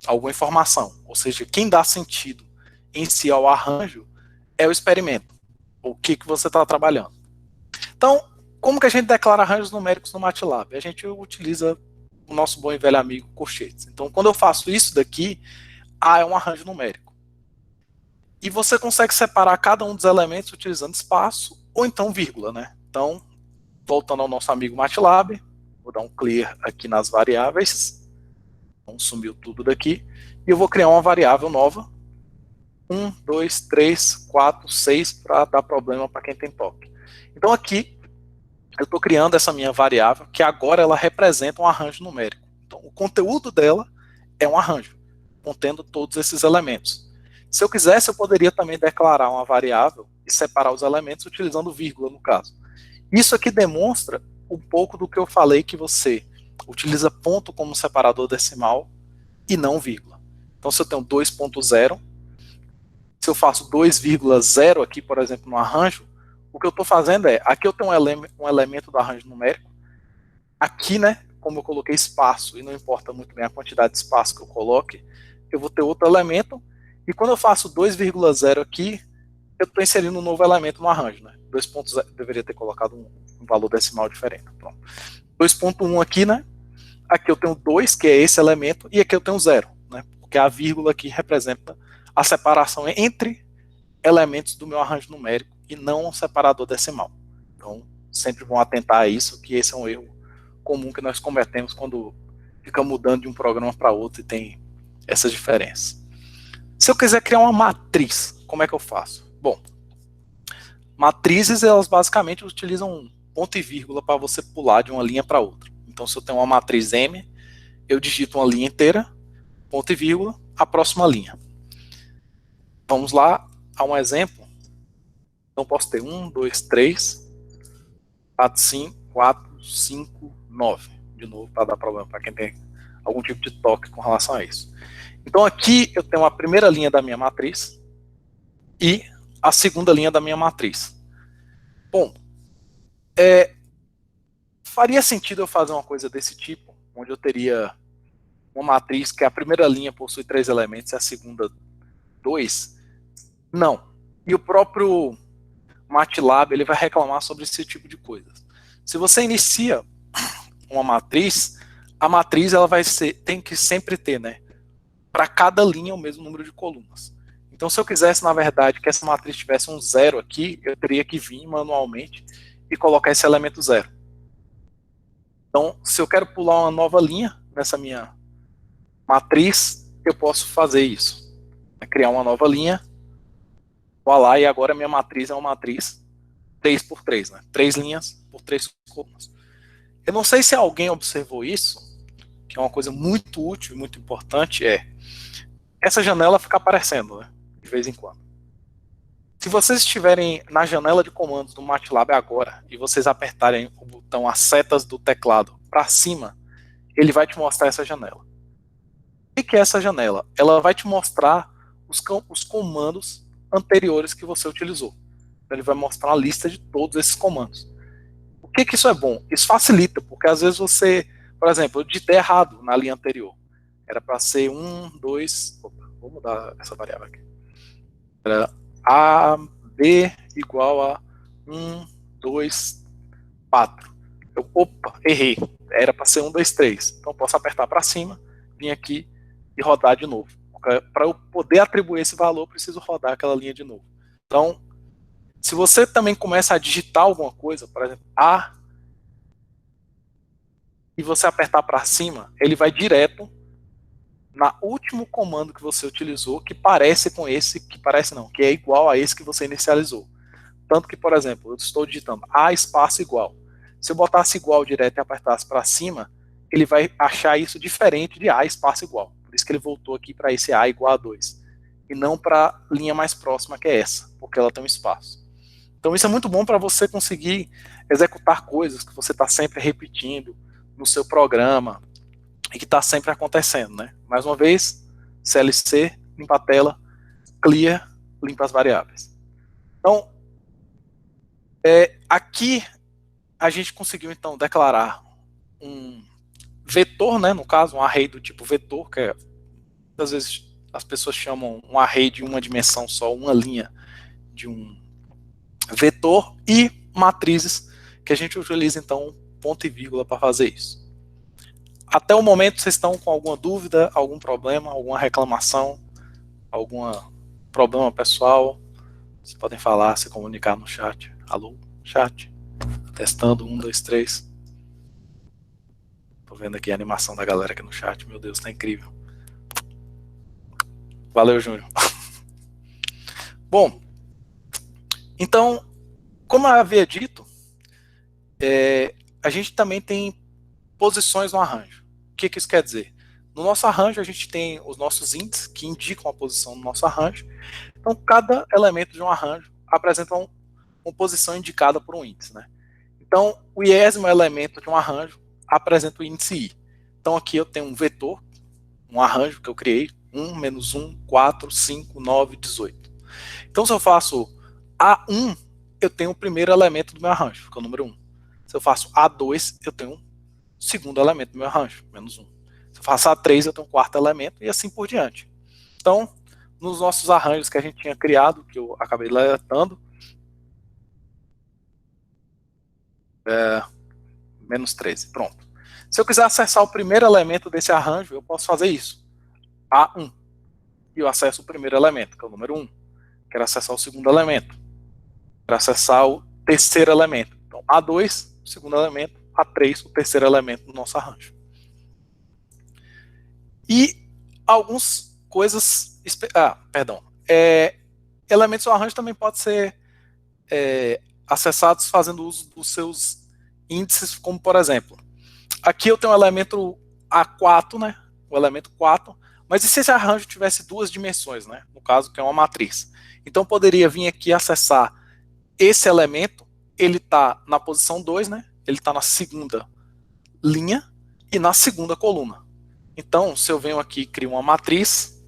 S2: alguma informação. Ou seja, quem dá sentido em si ao arranjo é o experimento, o que você está trabalhando. Então, como que a gente declara arranjos numéricos no MATLAB? A gente utiliza o nosso bom e velho amigo colchetes. Então, quando eu faço isso daqui, A é um arranjo numérico. E você consegue separar cada um dos elementos utilizando espaço ou então vírgula, né? Então, voltando ao nosso amigo MATLAB, vou dar um clear aqui nas variáveis. Então, sumiu tudo daqui. E eu vou criar uma variável nova. 1, 2, 3, 4, 6 para dar problema para quem tem toque. Então aqui eu estou criando essa minha variável, que agora ela representa um arranjo numérico. Então o conteúdo dela é um arranjo, contendo todos esses elementos. Se eu quisesse, eu poderia também declarar uma variável e separar os elementos utilizando vírgula, no caso. Isso aqui demonstra um pouco do que eu falei, que você utiliza ponto como separador decimal e não vírgula. Então se eu tenho 2.0, se eu faço 2,0 aqui, por exemplo, no arranjo, o que eu estou fazendo é, aqui eu tenho um elemento do arranjo numérico, aqui, né, como eu coloquei espaço, e não importa muito bem a quantidade de espaço que eu coloque, eu vou ter outro elemento, e quando eu faço 2,0 aqui, eu estou inserindo um novo elemento no arranjo, né? 2.0, deveria ter colocado um valor decimal diferente. Pronto. 2.1 aqui, né? Aqui eu tenho 2, que é esse elemento, e aqui eu tenho 0, né? Porque a vírgula aqui representa a separação entre elementos do meu arranjo numérico e não um separador decimal. Então, sempre vão atentar a isso, que esse é um erro comum que nós cometemos quando fica mudando de um programa para outro e tem essas diferenças. Se eu quiser criar uma matriz, como é que eu faço? Bom, matrizes, elas basicamente utilizam ponto e vírgula para você pular de uma linha para outra. Então, se eu tenho uma matriz M, eu digito uma linha inteira, ponto e vírgula, a próxima linha. Vamos lá a um exemplo. Então, posso ter 1, 2, 3, 4, 5, 4, 5, 9. De novo, para dar problema para quem tem algum tipo de toque com relação a isso. Então, aqui eu tenho a primeira linha da minha matriz e a segunda linha da minha matriz. Bom, faria sentido eu fazer uma coisa desse tipo, onde eu teria uma matriz que a primeira linha possui 3 elementos e a segunda 2? Não. E o próprio MATLAB ele vai reclamar sobre esse tipo de coisa. Se você inicia uma matriz, a matriz ela tem que sempre ter, né, para cada linha o mesmo número de colunas. Então, se eu quisesse, na verdade, que essa matriz tivesse um 0 aqui, eu teria que vir manualmente e colocar esse elemento 0. Então, se eu quero pular uma nova linha nessa minha matriz, eu posso fazer isso. Criar uma nova linha, vou lá, e agora a minha matriz é uma matriz 3 por 3, né? 3 linhas por 3 colunas. Eu não sei se alguém observou isso, que é uma coisa muito útil e muito importante, essa janela fica aparecendo, né, de vez em quando. Se vocês estiverem na janela de comandos do MATLAB agora, e vocês apertarem o botão, as setas do teclado para cima, ele vai te mostrar essa janela. O que é essa janela? Ela vai te mostrar os comandos anteriores que você utilizou. Então, ele vai mostrar uma lista de todos esses comandos. O que isso é bom? Isso facilita, porque às vezes você, por exemplo, eu digitei errado na linha anterior. Era para ser 1, 2... Opa, vou mudar essa variável aqui. Era A, B igual a 1, 2, 4. Opa, errei. Era para ser 1, 2, 3. Então eu posso apertar para cima, vir aqui e rodar de novo. Para eu poder atribuir esse valor, eu preciso rodar aquela linha de novo. Então, se você também começa a digitar alguma coisa, por exemplo, A, e você apertar para cima, ele vai direto na último comando que você utilizou, que parece com esse, que é igual a esse que você inicializou. Tanto que, por exemplo, eu estou digitando A espaço igual. Se eu botasse igual direto e apertasse para cima, ele vai achar isso diferente de A espaço igual. Por isso que ele voltou aqui para esse A igual a 2. E não para a linha mais próxima, que é essa, porque ela tem um espaço. Então isso é muito bom para você conseguir executar coisas que você está sempre repetindo no seu programa e que está sempre acontecendo, né? Mais uma vez, CLC, limpa a tela, clear, limpa as variáveis. Então, aqui a gente conseguiu então declarar um vetor, né? No caso, um array do tipo vetor, que às vezes as pessoas chamam um array de uma dimensão só, uma linha de um vetor, e matrizes, que a gente utiliza então ponto e vírgula para fazer isso. Até o momento, vocês estão com alguma dúvida, algum problema, alguma reclamação, algum problema pessoal? Vocês podem falar, se comunicar no chat. Alô, chat? Testando, 1, 2, 3. Tô vendo aqui a animação da galera aqui no chat. Meu Deus, tá incrível. Valeu, Júnior. Bom, então, como eu havia dito, a gente também tem posições no arranjo. O que isso quer dizer? No nosso arranjo, a gente tem os nossos índices, que indicam a posição do nosso arranjo. Então, cada elemento de um arranjo apresenta uma posição indicada por um índice, né? Então, o iésimo elemento de um arranjo apresenta o índice I. Então, aqui eu tenho um vetor, um arranjo que eu criei, 1, menos 1, 4, 5, 9, 18. Então, se eu faço A1, eu tenho o primeiro elemento do meu arranjo, que é o número 1. Se eu faço A2, eu tenho o segundo elemento do meu arranjo, menos 1. Se eu faço A3, eu tenho o quarto elemento, e assim por diante. Então, nos nossos arranjos que a gente tinha criado, que eu acabei deletando, menos 13, pronto. Se eu quiser acessar o primeiro elemento desse arranjo, eu posso fazer isso. A1. E eu acesso o primeiro elemento, que é o número 1. Quero acessar o segundo elemento. Quero acessar o terceiro elemento. Então, A2, o segundo elemento. A3, o terceiro elemento do nosso arranjo. E algumas coisas... elementos do arranjo também podem ser acessados fazendo uso dos seus índices, como por exemplo, aqui eu tenho o elemento A4, né? O elemento 4, mas e se esse arranjo tivesse duas dimensões, né? No caso, que é uma matriz. Então, eu poderia vir aqui acessar esse elemento, ele está na posição 2, né? Ele está na segunda linha e na segunda coluna. Então, se eu venho aqui e crio uma matriz,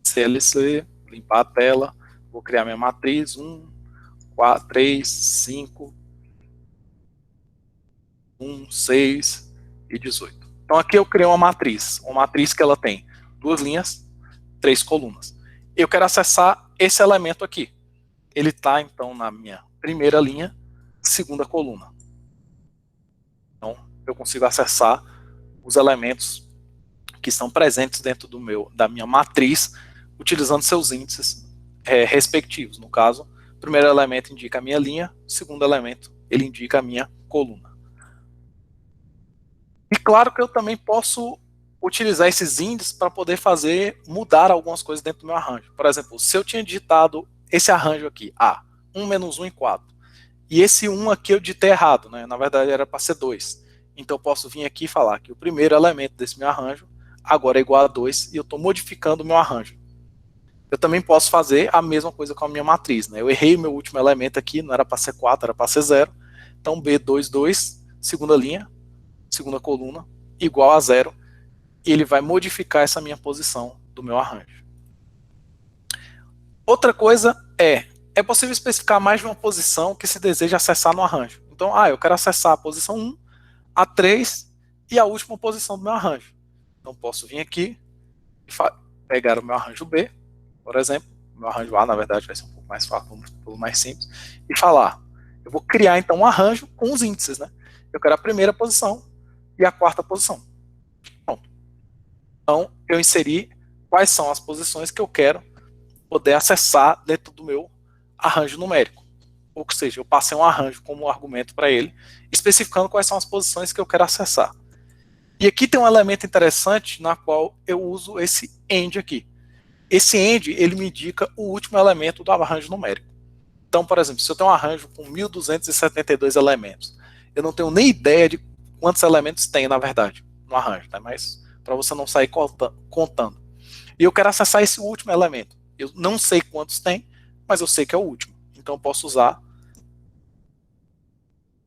S2: CLC, limpar a tela, vou criar minha matriz, 1, 4, 3, 5, 1, 6 e 18. Então aqui eu criei uma matriz que ela tem 2 linhas, 3 colunas. Eu quero acessar esse elemento aqui. Ele está então na minha primeira linha, segunda coluna. Então eu consigo acessar os elementos que estão presentes dentro da minha matriz, utilizando seus índices respectivos. No caso, o primeiro elemento indica a minha linha, o segundo elemento ele indica a minha coluna. E claro que eu também posso utilizar esses índices para poder mudar algumas coisas dentro do meu arranjo. Por exemplo, se eu tinha digitado esse arranjo aqui, 1 menos 1 e 4, e esse 1 aqui eu digitei errado, né? Na verdade era para ser 2. Então eu posso vir aqui e falar que o primeiro elemento desse meu arranjo agora é igual a 2 e eu estou modificando o meu arranjo. Eu também posso fazer a mesma coisa com a minha matriz, né? Eu errei o meu último elemento aqui, não era para ser 4, era para ser 0. Então B22, segunda linha, segunda coluna, igual a 0, e ele vai modificar essa minha posição do meu arranjo. Outra coisa é possível especificar mais de uma posição que se deseja acessar no arranjo. Então, eu quero acessar a posição 1, a 3 e a última posição do meu arranjo. Então, posso vir aqui e pegar o meu arranjo B, por exemplo, o meu arranjo A, na verdade, vai ser um pouco mais fácil, um pouco mais simples, e falar, eu vou criar, então, um arranjo com os índices, né? Eu quero a primeira posição e a quarta posição. Pronto. Então, eu inseri quais são as posições que eu quero poder acessar dentro do meu arranjo numérico. Ou seja, eu passei um arranjo como argumento para ele, especificando quais são as posições que eu quero acessar. E aqui tem um elemento interessante na qual eu uso esse AND aqui. Esse AND, ele me indica o último elemento do arranjo numérico. Então, por exemplo, se eu tenho um arranjo com 1272 elementos, eu não tenho nem ideia de quantos elementos tem, na verdade, no arranjo, né? Mas para você não sair contando. E eu quero acessar esse último elemento. Eu não sei quantos tem, mas eu sei que é o último. Então eu posso usar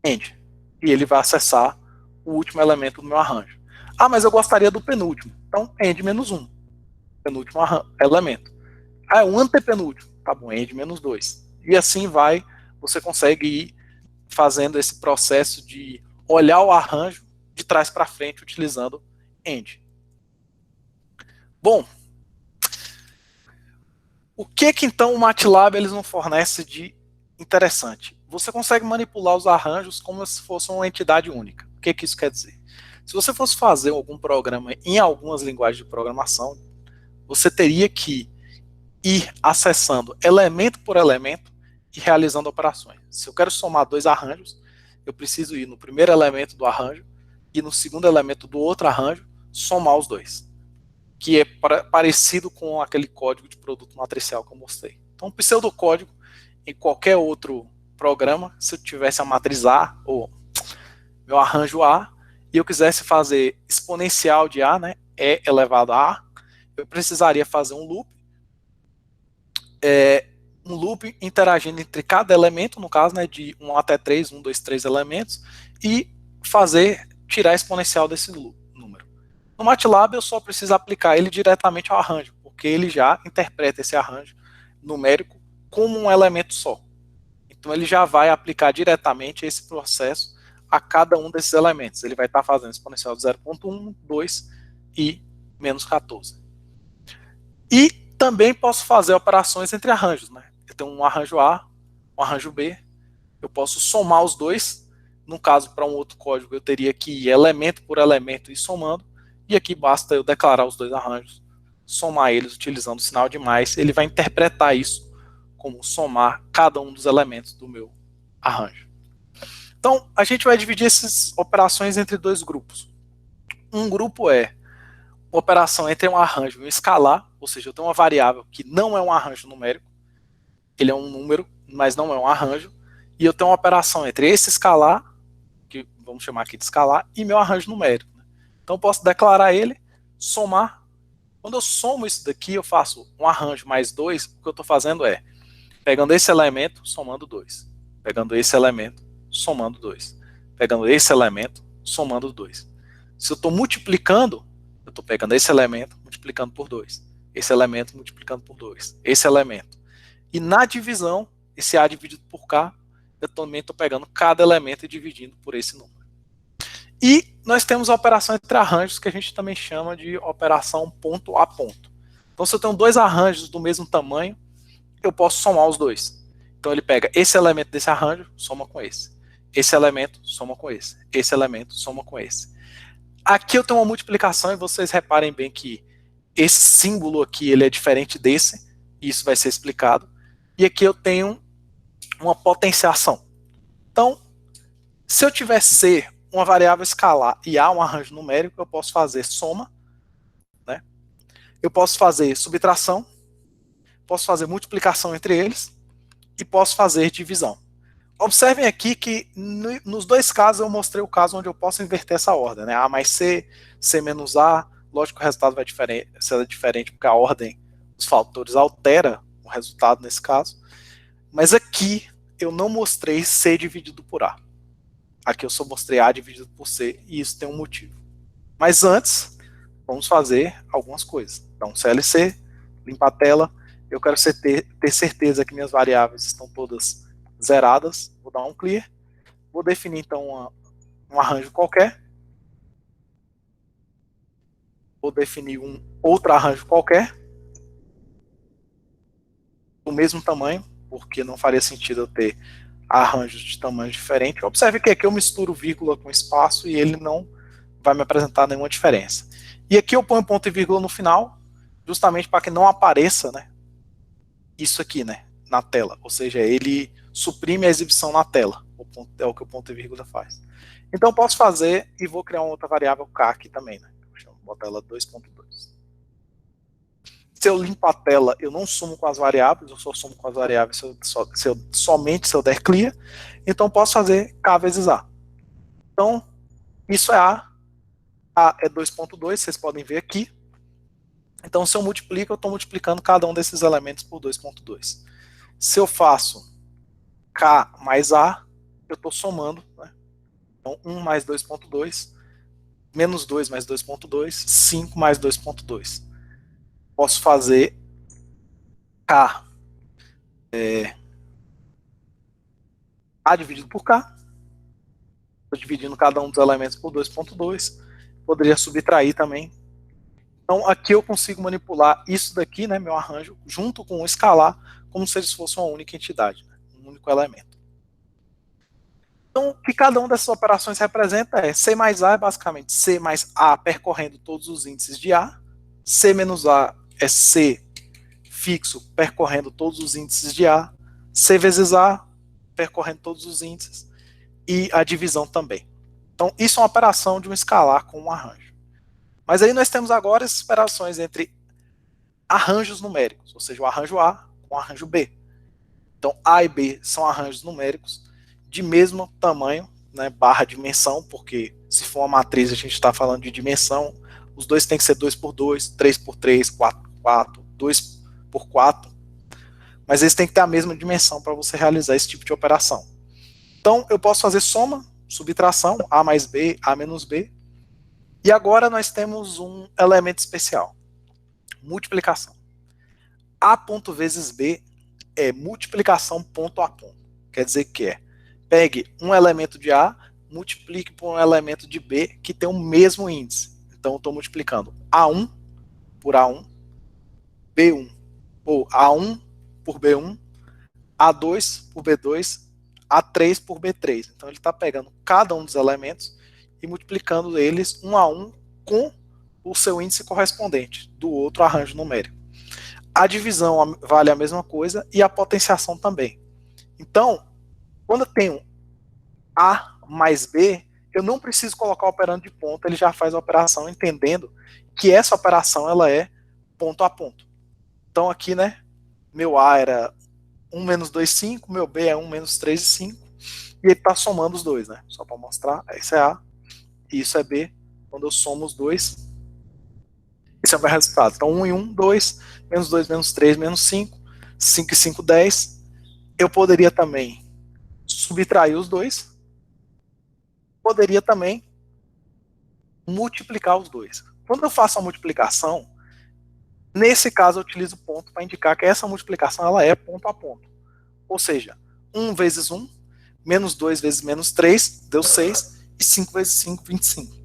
S2: AND. E ele vai acessar o último elemento do meu arranjo. Mas eu gostaria do penúltimo. Então AND menos 1. Penúltimo elemento. É um antepenúltimo. Tá bom, AND menos 2. E assim vai, você consegue ir fazendo esse processo de olhar o arranjo de trás para frente utilizando AND. Bom, o que então o MATLAB eles não fornece de interessante? Você consegue manipular os arranjos como se fosse uma entidade única. O que isso quer dizer? Se você fosse fazer algum programa em algumas linguagens de programação, você teria que ir acessando elemento por elemento e realizando operações. Se eu quero somar 2 arranjos, eu preciso ir no primeiro elemento do arranjo e no segundo elemento do outro arranjo, somar os 2. Que é parecido com aquele código de produto matricial que eu mostrei. Então, um pseudocódigo em qualquer outro programa, se eu tivesse a matriz A, ou meu arranjo A, e eu quisesse fazer exponencial de A, né, E elevado a A, eu precisaria fazer um loop interagindo entre cada elemento, no caso, né, de 1 até 3, 1, 2, 3 elementos, e tirar a exponencial desse número. No MATLAB eu só preciso aplicar ele diretamente ao arranjo, porque ele já interpreta esse arranjo numérico como um elemento só. Então ele já vai aplicar diretamente esse processo a cada um desses elementos. Ele vai estar fazendo exponencial de 0,1, 2 e menos 14. E também posso fazer operações entre arranjos, né? Eu tenho um arranjo A, um arranjo B, eu posso somar os dois. No caso, para um outro código, eu teria que ir elemento por elemento e somando, e aqui basta eu declarar os dois arranjos, somar eles utilizando o sinal de mais, ele vai interpretar isso como somar cada um dos elementos do meu arranjo. Então, a gente vai dividir essas operações entre dois grupos. Um grupo é uma operação entre um arranjo e um escalar, ou seja, eu tenho uma variável que não é um arranjo numérico, ele é um número, mas não é um arranjo, e eu tenho uma operação entre esse escalar, que vamos chamar aqui de escalar, e meu arranjo numérico. Então eu posso declarar ele, somar. Quando eu somo isso daqui, eu faço um arranjo mais 2, o que eu estou fazendo é pegando esse elemento, somando 2. Pegando esse elemento, somando 2. Pegando esse elemento, somando 2. Se eu estou multiplicando, eu estou pegando esse elemento, multiplicando por 2. Esse elemento, multiplicando por 2. Esse elemento. E na divisão, esse A dividido por K, eu também estou pegando cada elemento e dividindo por esse número. E nós temos a operação entre arranjos, que a gente também chama de operação ponto a ponto. Então, se eu tenho dois arranjos do mesmo tamanho, eu posso somar os dois. Então, ele pega esse elemento desse arranjo, soma com esse. Esse elemento, soma com esse. Esse elemento, soma com esse. Aqui eu tenho uma multiplicação, e vocês reparem bem que esse símbolo aqui ele é diferente desse, e isso vai ser explicado. E aqui eu tenho uma potenciação. Então, se eu tiver C, uma variável escalar, e A, um arranjo numérico, eu posso fazer soma, né? Eu posso fazer subtração, posso fazer multiplicação entre eles, e posso fazer divisão. Observem aqui que nos dois casos eu mostrei o caso onde eu posso inverter essa ordem, né? A mais C, C menos A, lógico que o resultado vai ser diferente porque a ordem dos fatores altera o resultado nesse caso, mas aqui eu não mostrei C dividido por A. Aqui eu só mostrei A dividido por C, e isso tem um motivo. Mas antes, vamos fazer algumas coisas. Então, CLC, limpa a tela, eu quero ter certeza que minhas variáveis estão todas zeradas, vou dar um clear, vou definir então um arranjo qualquer, vou definir um outro arranjo qualquer, do mesmo tamanho, porque não faria sentido eu ter arranjos de tamanho diferente. Observe que aqui eu misturo vírgula com espaço e ele não vai me apresentar nenhuma diferença. E aqui eu ponho ponto e vírgula no final, justamente para que não apareça, né, isso aqui, né, na tela. Ou seja, ele suprime a exibição na tela. É o que o ponto e vírgula faz. Então eu posso fazer e vou criar uma outra variável K aqui também, né? Vou botar ela 2.2. Se eu limpo a tela, eu não sumo com as variáveis, eu só sumo com as variáveis somente se eu der clear. Então eu posso fazer K vezes A. Então, isso é A é 2.2, vocês podem ver aqui. Então, se eu multiplico, eu estou multiplicando cada um desses elementos por 2.2. Se eu faço K mais A, eu estou somando, né? Então, 1 mais 2.2, menos 2 mais 2.2, 5 mais 2.2. Posso fazer K A dividido por K. Estou dividindo cada um dos elementos por 2.2. Poderia subtrair também. Então, aqui eu consigo manipular isso daqui, né, meu arranjo, junto com o escalar, como se eles fossem uma única entidade, né, um único elemento. Então, o que cada uma dessas operações representa é C mais A é basicamente C mais A percorrendo todos os índices de A, C menos A é C fixo percorrendo todos os índices de A, C vezes A percorrendo todos os índices, e a divisão também. Então, isso é uma operação de um escalar com um arranjo. Mas aí nós temos agora essas operações entre arranjos numéricos, ou seja, o arranjo A com o arranjo B. Então, A e B são arranjos numéricos de mesmo tamanho, né, barra dimensão, porque se for uma matriz a gente está falando de dimensão, os dois têm que ser 2 por 2, 3 por 3, 4 por 4, 2 por 4, mas eles têm que ter a mesma dimensão para você realizar esse tipo de operação. Então, eu posso fazer soma, subtração, A mais B, A menos B, e agora nós temos um elemento especial, multiplicação. A ponto vezes B é multiplicação ponto a ponto. Quer dizer que pegue um elemento de A, multiplique por um elemento de B que tem o mesmo índice. Então eu estou multiplicando A1 por A1, B1, ou A1 por B1, A2 por B2, A3 por B3. Então ele está pegando cada um dos elementos e multiplicando eles um a um com o seu índice correspondente do outro arranjo numérico. A divisão vale a mesma coisa e a potenciação também. Então, quando eu tenho A mais B, eu não preciso colocar o operando de ponto, ele já faz a operação entendendo que essa operação ela é ponto a ponto. Então aqui, né, meu A era 1 menos 2, 5, meu B é 1 menos 3, 5, e ele está somando os dois, né? Só para mostrar, isso é A e isso é B. Quando eu somo os dois, esse é o meu resultado. Então 1 e 1, 2, menos 2, menos 3, menos 5, 5 e 5, 10. Eu poderia também subtrair os dois, poderia também multiplicar os dois. Quando eu faço a multiplicação, nesse caso eu utilizo ponto para indicar que essa multiplicação ela é ponto a ponto. Ou seja, 1 vezes 1, menos 2 vezes menos 3, deu 6, e 5 vezes 5, 25.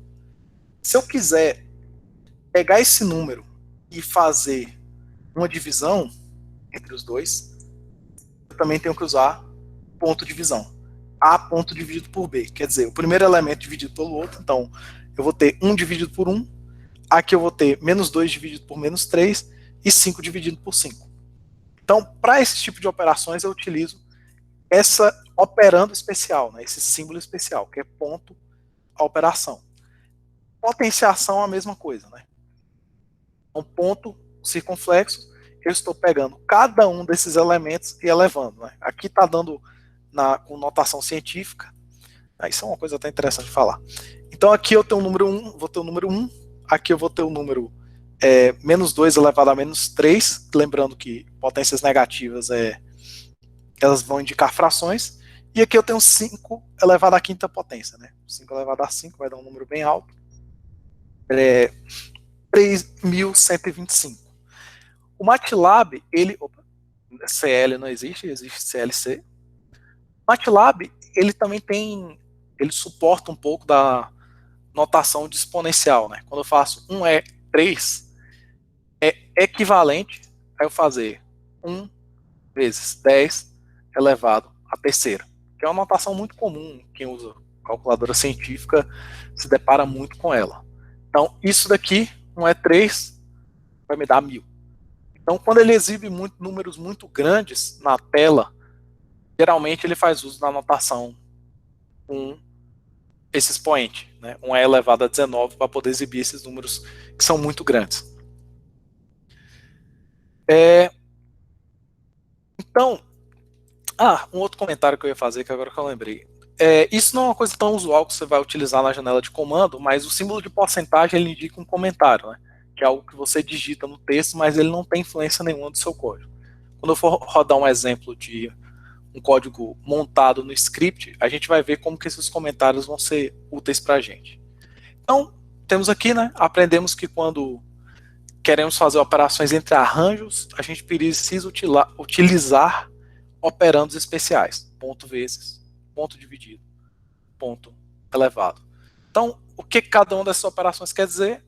S2: Se eu quiser pegar esse número e fazer uma divisão entre os dois, eu também tenho que usar ponto de divisão. A ponto dividido por B. Quer dizer, o primeiro elemento dividido pelo outro. Então, eu vou ter 1 dividido por 1. Aqui eu vou ter menos 2 dividido por menos 3. E 5 dividido por 5. Então, para esse tipo de operações, eu utilizo essa operando especial, né, esse símbolo especial, que é ponto a operação. Potenciação é a mesma coisa, né? Um ponto circunflexo, eu estou pegando cada um desses elementos e elevando, né? Aqui está dando com notação científica. Isso é uma coisa até interessante de falar. Então aqui eu tenho o número 1, vou ter o número 1, aqui eu vou ter o número menos 2 elevado a menos 3, lembrando que potências negativas elas vão indicar frações, e aqui eu tenho 5 elevado à quinta potência, né? 5 elevado a 5 vai dar um número bem alto. 3.125. O MATLAB, CL não existe, existe CLC. O MATLAB, ele também ele suporta um pouco da notação de exponencial, né? Quando eu faço 1 é 3, é equivalente a eu fazer 1 vezes 10 elevado à terceira, que é uma notação muito comum, quem usa calculadora científica se depara muito com ela. Então, isso daqui, 1 é 3, vai me dar 1000. Então, quando ele exibe números muito grandes na tela, geralmente ele faz uso da notação com esse expoente, né? 1 é elevado a 19, para poder exibir esses números que são muito grandes. Então, um outro comentário que eu ia fazer, que agora que eu lembrei. Isso não é uma coisa tão usual que você vai utilizar na janela de comando, mas o símbolo de porcentagem ele indica um comentário, né? Que é algo que você digita no texto, mas ele não tem influência nenhuma do seu código. Quando eu for rodar um exemplo de um código montado no script, a gente vai ver como que esses comentários vão ser úteis para a gente. Então, temos aqui, né? Aprendemos que quando queremos fazer operações entre arranjos, a gente precisa utilizar operandos especiais. Ponto vezes, ponto dividido, ponto elevado. Então, o que cada uma dessas operações quer dizer?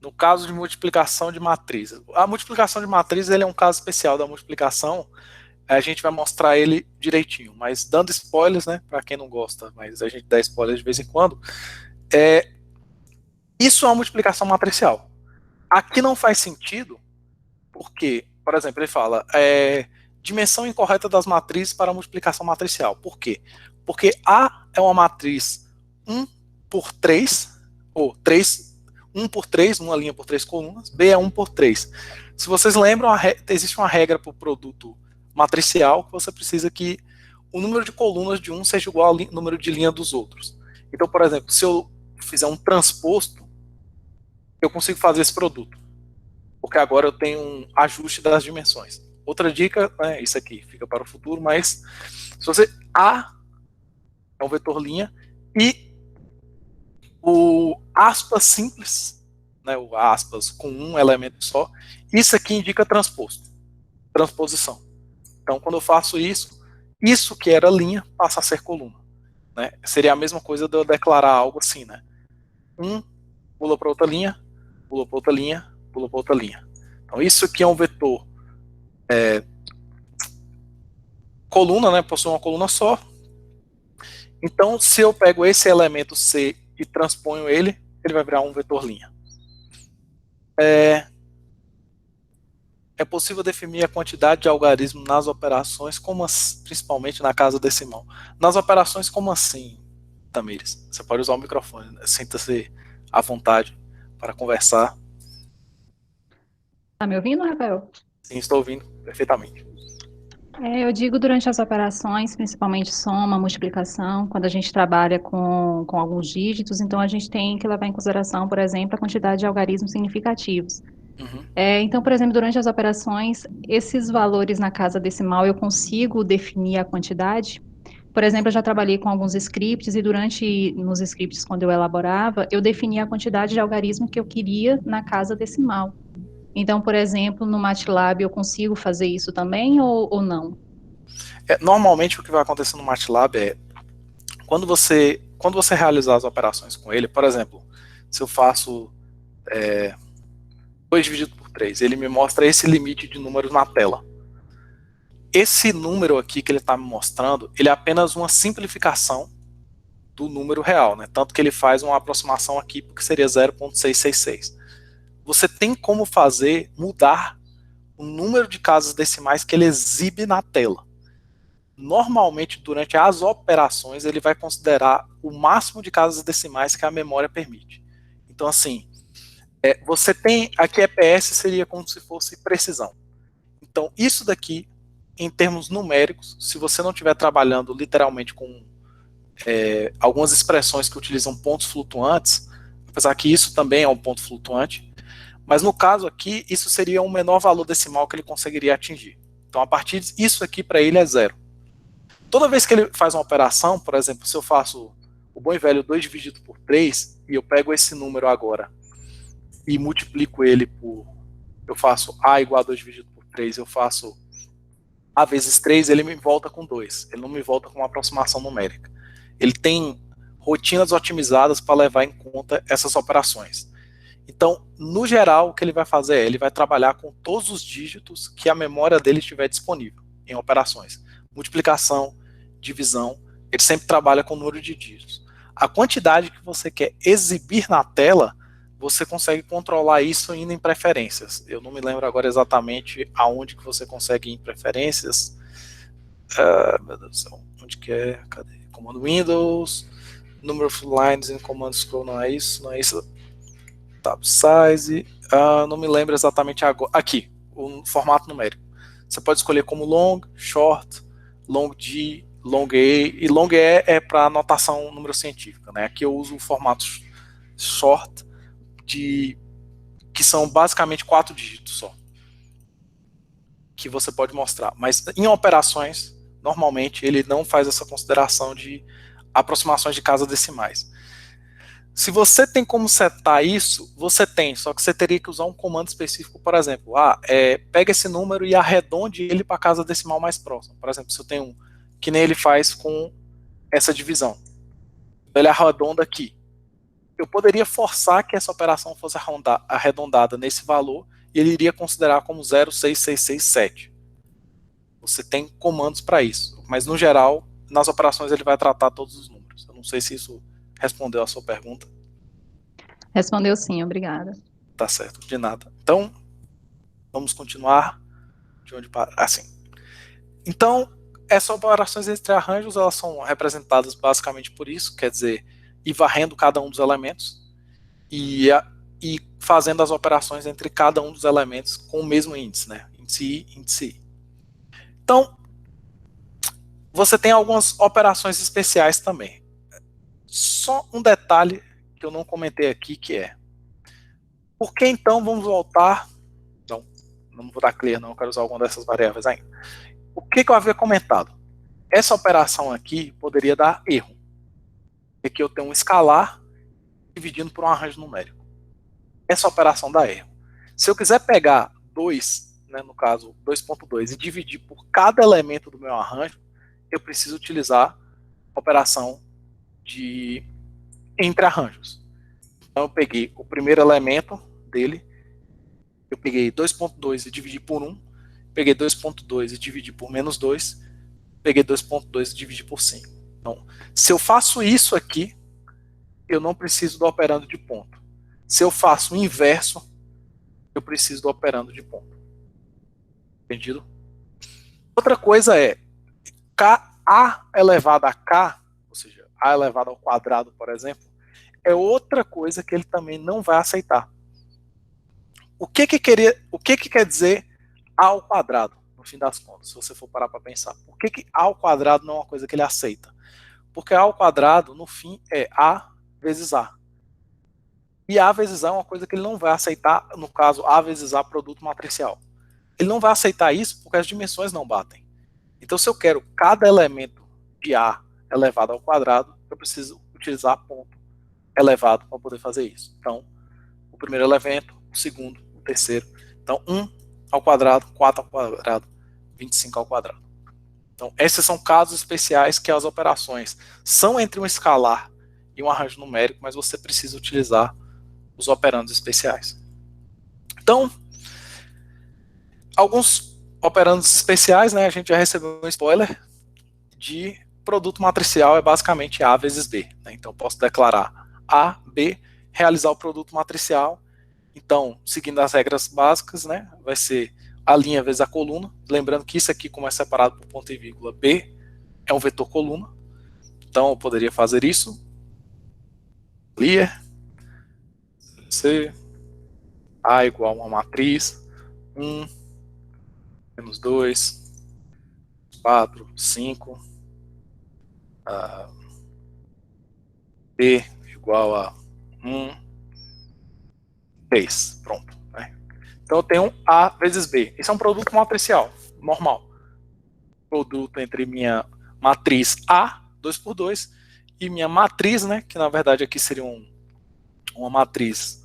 S2: No caso de multiplicação de matrizes. A multiplicação de matrizes ele é um caso especial da multiplicação. A gente vai mostrar ele direitinho, mas dando spoilers, né? Para quem não gosta, mas a gente dá spoilers de vez em quando. Isso é uma multiplicação matricial. Aqui não faz sentido, porque, por exemplo, ele fala dimensão incorreta das matrizes para multiplicação matricial. Por quê? Porque A é uma matriz 1 por 3, ou 3, 1 por 3, uma linha por 3 colunas, B é 1 por 3. Se vocês lembram, existe uma regra para o produto matricial que você precisa que o número de colunas de um seja igual ao número de linha dos outros. Então, por exemplo, se eu fizer um transposto, eu consigo fazer esse produto, porque agora eu tenho um ajuste das dimensões. Outra dica, né, isso aqui fica para o futuro, mas se você A é um vetor linha e o aspas simples, né, o aspas com um elemento só, isso aqui indica transposto, transposição. Então, quando eu faço isso, isso que era linha passa a ser coluna. Né? Seria a mesma coisa de eu declarar algo assim, né? Um pula para outra linha, pula para outra linha, pula para outra linha. Então, isso aqui é um vetor coluna, né? Possui uma coluna só. Então, se eu pego esse elemento C e transponho ele, ele vai virar um vetor linha. É possível definir a quantidade de algarismo nas operações, principalmente na casa decimal. Nas operações, como assim, Tamires? Você pode usar o microfone, né? Sinta-se à vontade para conversar.
S3: Tá me ouvindo, Rafael?
S2: Sim, estou ouvindo perfeitamente.
S3: Eu digo durante as operações, principalmente soma, multiplicação, quando a gente trabalha com alguns dígitos, então a gente tem que levar em consideração, por exemplo, a quantidade de algarismos significativos.
S2: Uhum.
S3: Então, por exemplo, durante as operações, esses valores na casa decimal eu consigo definir a quantidade. Por exemplo, eu já trabalhei com alguns scripts e nos scripts, quando eu elaborava, eu definia a quantidade de algarismo que eu queria na casa decimal. Então, por exemplo, no MATLAB eu consigo fazer isso também ou não?
S2: Normalmente o que vai acontecer no MATLAB é quando você realizar as operações com ele, por exemplo, se eu faço 2 dividido por 3, ele me mostra esse limite de números na tela. Esse número aqui que ele está me mostrando, ele é apenas uma simplificação do número real, né? Tanto que ele faz uma aproximação aqui, porque seria 0.666. Você tem como mudar o número de casas decimais que ele exibe na tela. Normalmente, durante as operações, ele vai considerar o máximo de casas decimais que a memória permite. Então, assim, você tem, aqui EPS seria como se fosse precisão. Então, isso daqui, em termos numéricos, se você não estiver trabalhando literalmente com algumas expressões que utilizam pontos flutuantes, apesar que isso também é um ponto flutuante, mas no caso aqui, isso seria um menor valor decimal que ele conseguiria atingir. Então, a partir disso aqui, para ele é 0. Toda vez que ele faz uma operação, por exemplo, se eu faço o bom e velho 2 dividido por 3, e eu pego esse número agora e multiplico ele eu faço A igual a 2 dividido por 3, eu faço A vezes 3, ele me volta com 2. Ele não me volta com uma aproximação numérica. Ele tem rotinas otimizadas para levar em conta essas operações. Então, no geral, o que ele vai fazer ele vai trabalhar com todos os dígitos que a memória dele estiver disponível em operações. Multiplicação, divisão, ele sempre trabalha com o número de dígitos. A quantidade que você quer exibir na tela, você consegue controlar isso indo em preferências. Eu não me lembro agora exatamente aonde que você consegue ir em preferências. Meu Deus do céu, onde que é? Cadê? Comando Windows, number of lines in command scroll, não é isso. Tab size, não me lembro exatamente agora. Aqui, o formato numérico. Você pode escolher como long, short, long D, long E, e long E é para anotação número científica, né? Aqui eu uso o formato short, que são basicamente 4 dígitos só, que você pode mostrar. Mas em operações, normalmente, ele não faz essa consideração de aproximações de casas decimais. Se você tem como setar isso, você tem, só que você teria que usar um comando específico, por exemplo, pega esse número e arredonde ele para a casa decimal mais próxima. Por exemplo, se eu tenho que nem ele faz com essa divisão. Ele arredonda aqui. Eu poderia forçar que essa operação fosse arredondada nesse valor e ele iria considerar como 0,6667. Você tem comandos para isso, mas no geral, nas operações ele vai tratar todos os números. Eu não sei se isso respondeu a sua pergunta.
S3: Respondeu sim, obrigada.
S2: Tá certo, de nada. Então, vamos continuar de onde para. Assim. Então, essas operações entre arranjos, elas são representadas basicamente por isso, quer dizer, ir varrendo cada um dos elementos. E e fazendo as operações entre cada um dos elementos com o mesmo índice, né? Índice I, índice I. Então, você tem algumas operações especiais também. Só um detalhe que eu não comentei aqui, que é, por que então vamos voltar, não vou dar clear não, eu quero usar alguma dessas variáveis ainda. O que eu havia comentado? Essa operação aqui poderia dar erro. Aqui eu tenho um escalar dividindo por um arranjo numérico. Essa operação dá erro. Se eu quiser pegar 2, né, no caso 2.2, e dividir por cada elemento do meu arranjo, eu preciso utilizar a operação de entre arranjos. Então eu peguei o primeiro elemento dele, eu peguei 2.2 e dividi por 1, peguei 2.2 e dividi por menos 2, peguei 2.2 e dividi por 5. Então, se eu faço isso aqui, eu não preciso do operando de ponto. Se eu faço o inverso, eu preciso do operando de ponto. Entendido? Outra coisa é A elevado a K, ou seja, A elevado ao quadrado, por exemplo, é outra coisa que ele também não vai aceitar. O que quer dizer A ao quadrado, no fim das contas, se você for parar para pensar? Por que A ao quadrado não é uma coisa que ele aceita? Porque A ao quadrado, no fim, é A vezes A. E A vezes A é uma coisa que ele não vai aceitar, no caso, A vezes A produto matricial. Ele não vai aceitar isso porque as dimensões não batem. Então, se eu quero cada elemento de A elevado ao quadrado, eu preciso utilizar ponto elevado para poder fazer isso. Então, o primeiro elemento, o segundo, o terceiro. Então, 1 ao quadrado, 4 ao quadrado, 25 ao quadrado. Então, esses são casos especiais que as operações são entre um escalar e um arranjo numérico, mas você precisa utilizar os operandos especiais. Então, alguns operandos especiais, né, a gente já recebeu um spoiler de produto matricial é basicamente A vezes B. Né? Então, eu posso declarar A, B, realizar o produto matricial. Então, seguindo as regras básicas, né, vai ser a linha vezes a coluna. Lembrando que isso aqui, como é separado por ponto e vírgula, B é um vetor coluna. Então, eu poderia fazer isso. Clear. C. A igual a uma matriz. 1, menos 2, 4, 5. B igual a 1, 3. Pronto. Né? Então eu tenho A vezes B. Isso é um produto matricial, normal. Produto entre minha matriz A, 2 por 2, e minha matriz, né, que na verdade aqui seria uma matriz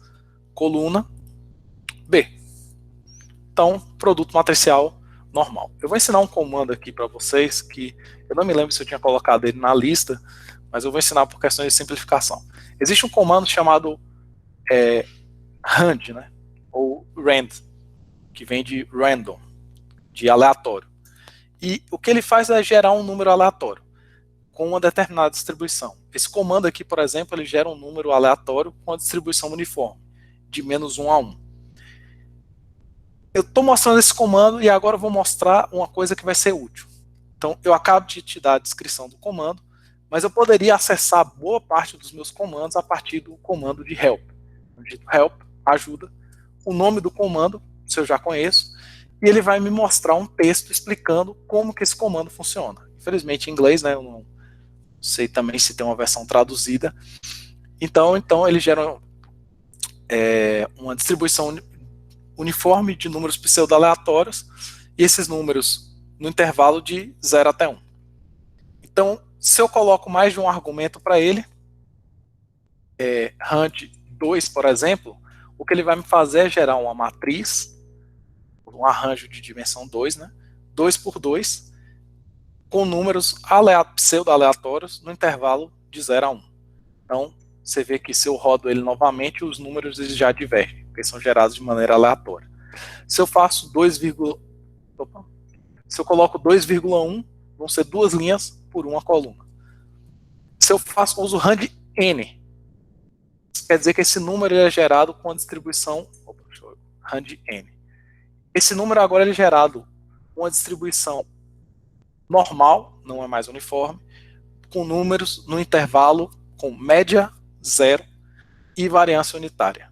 S2: coluna, B. Então, produto matricial normal. Eu vou ensinar um comando aqui para vocês, que eu não me lembro se eu tinha colocado ele na lista, mas eu vou ensinar por questões de simplificação. Existe um comando chamado RAND, né, ou RAND, que vem de random, de aleatório. E o que ele faz é gerar um número aleatório, com uma determinada distribuição. Esse comando aqui, por exemplo, ele gera um número aleatório com a distribuição uniforme, de -1 a 1. Eu estou mostrando esse comando e agora eu vou mostrar uma coisa que vai ser útil. Então, eu acabo de te dar a descrição do comando, mas eu poderia acessar boa parte dos meus comandos a partir do comando de help. Eu digito help, ajuda, o nome do comando, se eu já conheço, e ele vai me mostrar um texto explicando como que esse comando funciona. Infelizmente em inglês, né, eu não sei também se tem uma versão traduzida. Então ele gera uma distribuição uniforme de números pseudo-aleatórios, e esses números no intervalo de 0 até 1. Então, se eu coloco mais de um argumento para ele, RAND 2, por exemplo, o que ele vai me fazer é gerar uma matriz, um arranjo de dimensão 2, né, 2 por 2, com números pseudo-aleatórios no intervalo de 0 a 1. Então, você vê que se eu rodo ele novamente, os números eles já divergem, porque são gerados de maneira aleatória. Se eu faço se eu coloco 2,1, vão ser 2 linhas por uma coluna. Se eu uso RAND N, isso quer dizer que esse número é gerado com a distribuição RAND N. Esse número agora é gerado com a distribuição normal, não é mais uniforme, com números no intervalo com média 0 e variância unitária.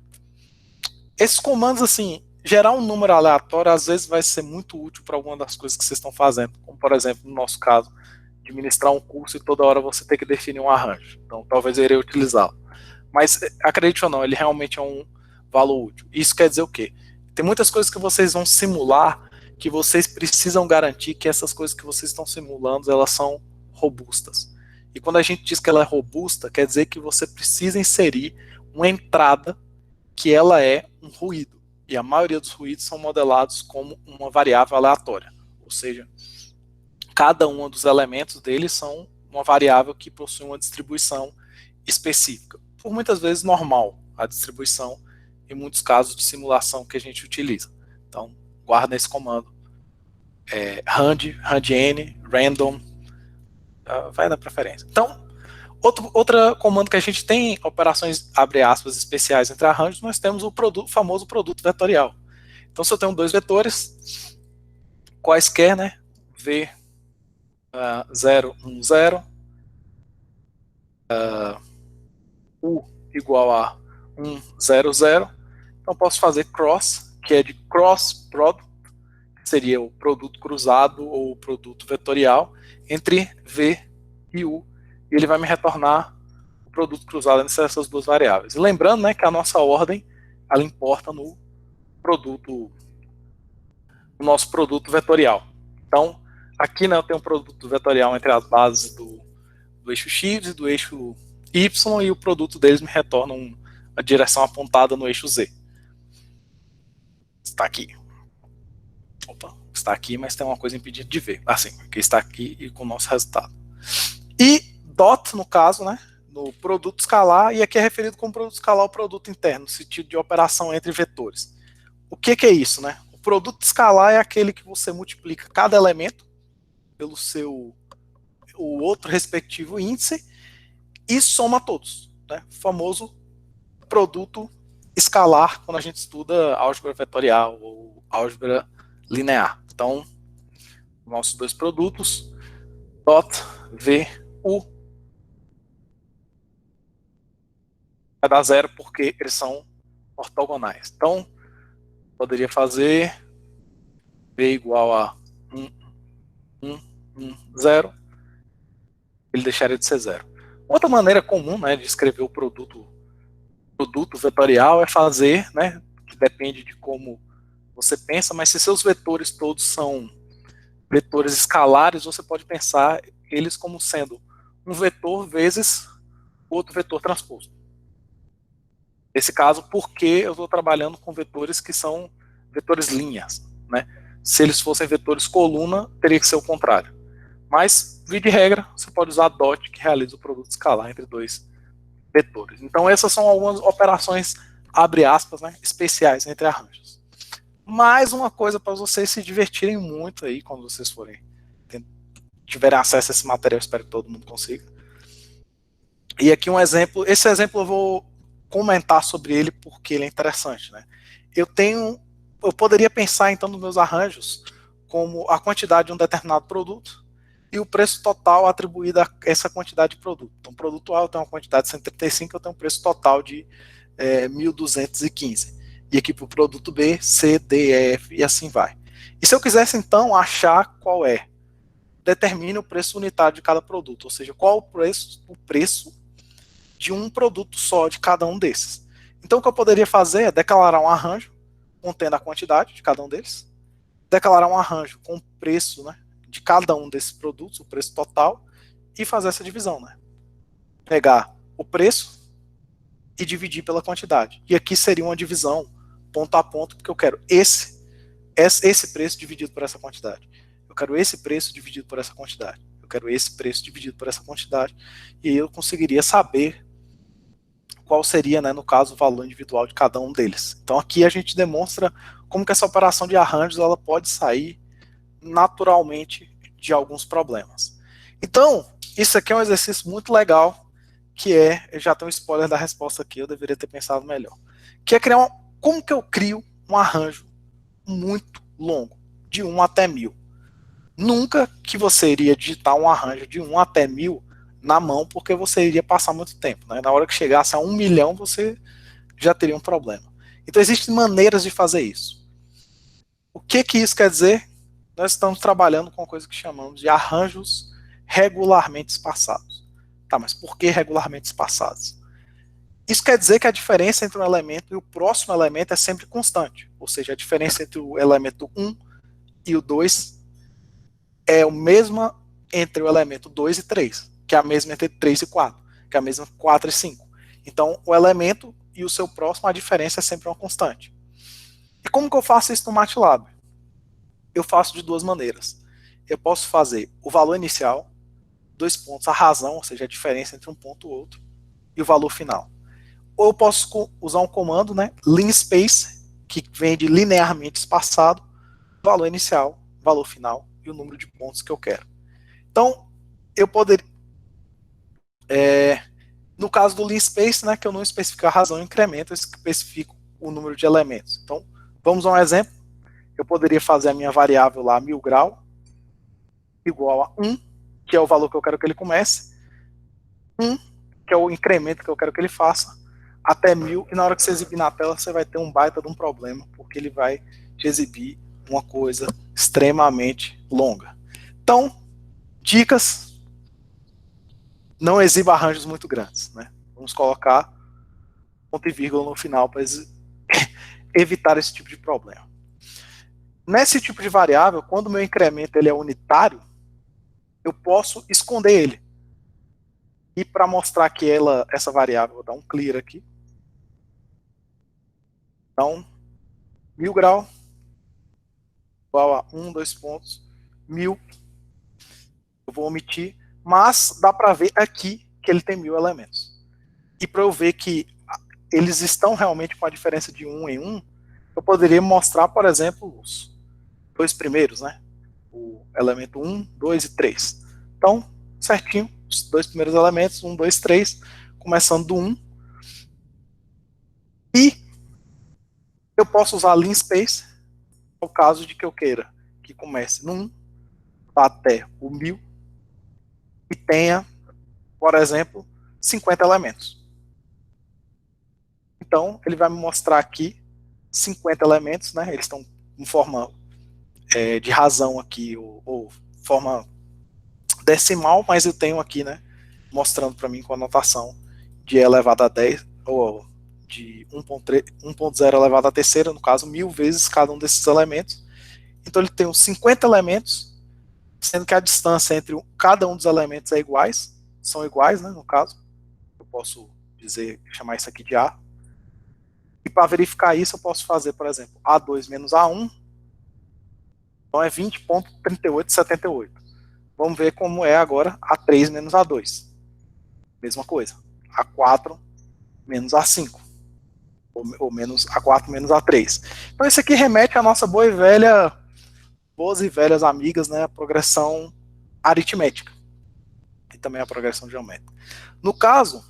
S2: Esses comandos, assim, gerar um número aleatório, às vezes vai ser muito útil para alguma das coisas que vocês estão fazendo, como, por exemplo, no nosso caso, administrar um curso e toda hora você ter que definir um arranjo. Então, talvez eu irei utilizá-lo. Mas, acredite ou não, ele realmente é um valor útil. Isso quer dizer o quê? Tem muitas coisas que vocês vão simular que vocês precisam garantir que essas coisas que vocês estão simulando, elas são robustas. E quando a gente diz que ela é robusta, quer dizer que você precisa inserir uma entrada que ela é um ruído. E a maioria dos ruídos são modelados como uma variável aleatória. Ou seja, cada um dos elementos deles são uma variável que possui uma distribuição específica. Por muitas vezes normal a distribuição, em muitos casos de simulação que a gente utiliza. Então, guarda esse comando. Rand-n, random, vai na preferência. Então, outro comando que a gente tem, operações, abre aspas, especiais entre arranjos, nós temos o famoso produto vetorial. Então, se eu tenho dois vetores, quaisquer, né, V0, 1, 0, U igual a 1, 0, 0, então posso fazer cross, que é de cross product, que seria o produto cruzado ou o produto vetorial, entre V e U, e ele vai me retornar o produto cruzado entre essas duas variáveis. E lembrando, né, que a nossa ordem, ela importa no nosso produto vetorial. Então, aqui, né, eu tenho um produto vetorial entre as bases do eixo X e do eixo Y, e o produto deles me retorna a direção apontada no eixo Z. Está aqui. Opa, está aqui, mas tem uma coisa impedida de ver. Assim, que está aqui e com o nosso resultado. E dot, no caso, né, no produto escalar, e aqui é referido como produto escalar o produto interno, no sentido de operação entre vetores. O que é isso, né? O produto escalar é aquele que você multiplica cada elemento pelo o outro respectivo índice e soma todos, né? O famoso produto escalar quando a gente estuda álgebra vetorial ou álgebra linear. Então, nossos dois produtos, dot v u, vai dar zero porque eles são ortogonais. Então, poderia fazer v igual a 0, ele deixaria de ser 0. Outra maneira comum, né, de escrever o produto vetorial é fazer, né, que depende de como você pensa, mas se seus vetores todos são vetores escalares, você pode pensar eles como sendo um vetor vezes outro vetor transposto. Nesse caso, porque eu estou trabalhando com vetores que são vetores linhas, né? Se eles fossem vetores coluna, teria que ser o contrário. Mas, via de regra, você pode usar dot, que realiza o produto escalar entre dois vetores. Então, essas são algumas operações, abre aspas, né, especiais entre arranjos. Mais uma coisa para vocês se divertirem muito aí, quando vocês tiverem acesso a esse material, espero que todo mundo consiga. E aqui um exemplo, esse exemplo eu vou comentar sobre ele porque ele é interessante, né? Eu poderia pensar então nos meus arranjos como a quantidade de um determinado produto e o preço total atribuído a essa quantidade de produto. Então, o produto A eu tenho uma quantidade de 135, eu tenho um preço total de 1.215. E aqui para o produto B, C, D, E, F e assim vai. E se eu quisesse então achar qual é, determine o preço unitário de cada produto, ou seja, qual o preço de um produto só de cada um desses. Então, o que eu poderia fazer é declarar um arranjo contendo a quantidade de cada um deles, declarar um arranjo com o preço, né, de cada um desses produtos, o preço total, e fazer essa divisão, né? Pegar o preço e dividir pela quantidade. E aqui seria uma divisão ponto a ponto, porque eu quero esse preço dividido por essa quantidade. Eu quero esse preço dividido por essa quantidade. Eu quero esse preço dividido por essa quantidade. E eu conseguiria saber qual seria, né, no caso, o valor individual de cada um deles. Então aqui a gente demonstra como que essa operação de arranjos ela pode sair naturalmente de alguns problemas. Então, isso aqui é um exercício muito legal, que eu já tenho um spoiler da resposta aqui, eu deveria ter pensado melhor, que é criar como que eu crio um arranjo muito longo, de 1 até 1000. Nunca que você iria digitar um arranjo de 1 até 1000 na mão, porque você iria passar muito tempo, né? Na hora que chegasse a 1 milhão, você já teria um problema. Então existem maneiras de fazer isso. O que isso quer dizer? Nós estamos trabalhando com uma coisa que chamamos de arranjos regularmente espaçados. Tá, mas por que regularmente espaçados? Isso quer dizer que a diferença entre um elemento e o próximo elemento é sempre constante. Ou seja, a diferença entre o elemento 1 e o 2 é a mesma entre o elemento 2 e 3, que é a mesma entre 3 e 4, que é a mesma 4 e 5. Então, o elemento e o seu próximo, a diferença é sempre uma constante. E como que eu faço isso no MATLAB? Eu faço de duas maneiras. Eu posso fazer o valor inicial, 2 pontos, a razão, ou seja, a diferença entre um ponto e outro, e o valor final. Ou eu posso usar um comando, né, linspace, que vem de linearmente espaçado, valor inicial, valor final e o número de pontos que eu quero. Então, eu poderia... no caso do linspace, né, que eu não especifico a razão e incremento, eu especifico o número de elementos. Então, vamos a um exemplo. Eu poderia fazer a minha variável lá, 1000 grau, igual a 1, que é o valor que eu quero que ele comece, 1, que é o incremento que eu quero que ele faça, até 1000, e na hora que você exibir na tela, você vai ter um baita de um problema, porque ele vai te exibir uma coisa extremamente longa. Então, dicas, não exiba arranjos muito grandes, né? Vamos colocar ponto e vírgula no final para evitar esse tipo de problema. Nesse tipo de variável, quando o meu incremento ele é unitário, eu posso esconder ele. E para mostrar que essa variável, vou dar um clear aqui. Então, 1000 grau igual a 1, 2 pontos, 1000. Eu vou omitir, mas dá para ver aqui que ele tem 1000 elementos. E para eu ver que eles estão realmente com a diferença de 1 em 1, eu poderia mostrar, por exemplo, os dois primeiros, né? O elemento 1, 2 e 3. Então, certinho, os dois primeiros elementos, 1, 2, 3, começando do 1. E eu posso usar linspace, no caso de que eu queira que comece no 1, vá até o 1000, e tenha, por exemplo, 50 elementos. Então, ele vai me mostrar aqui 50 elementos, né? Eles estão em forma de razão aqui, ou forma decimal, mas eu tenho aqui, né, mostrando para mim com a notação de e elevado a 10, ou de 1.0 elevado à terceira, no caso, 1000 vezes cada um desses elementos. Então ele tem uns 50 elementos, sendo que a distância entre cada um dos elementos é iguais, são iguais, né, no caso. Eu posso chamar isso aqui de A. E para verificar isso, eu posso fazer, por exemplo, A2 menos A1, então é 20.3878. Vamos ver como é agora A3 menos A2. Mesma coisa. A4 menos A5. Ou menos A4 menos A3. Então isso aqui remete à nossa boas e velhas amigas, né, a progressão aritmética. E também a progressão geométrica. No caso,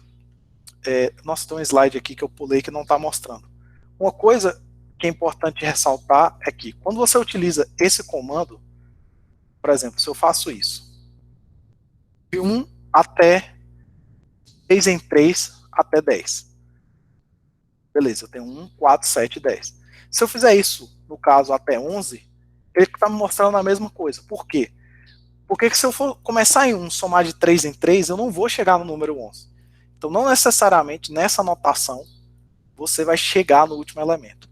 S2: nossa, tem um slide aqui que eu pulei que não está mostrando. Uma coisa que é importante ressaltar é que quando você utiliza esse comando, por exemplo, se eu faço isso, de 1 até 3 em 3 até 10. Beleza, eu tenho 1, 4, 7, 10. Se eu fizer isso, no caso, até 11, ele está me mostrando a mesma coisa. Por quê? Porque se eu for começar em 1, somar de 3 em 3, eu não vou chegar no número 11. Então, não necessariamente nessa notação, você vai chegar no último elemento.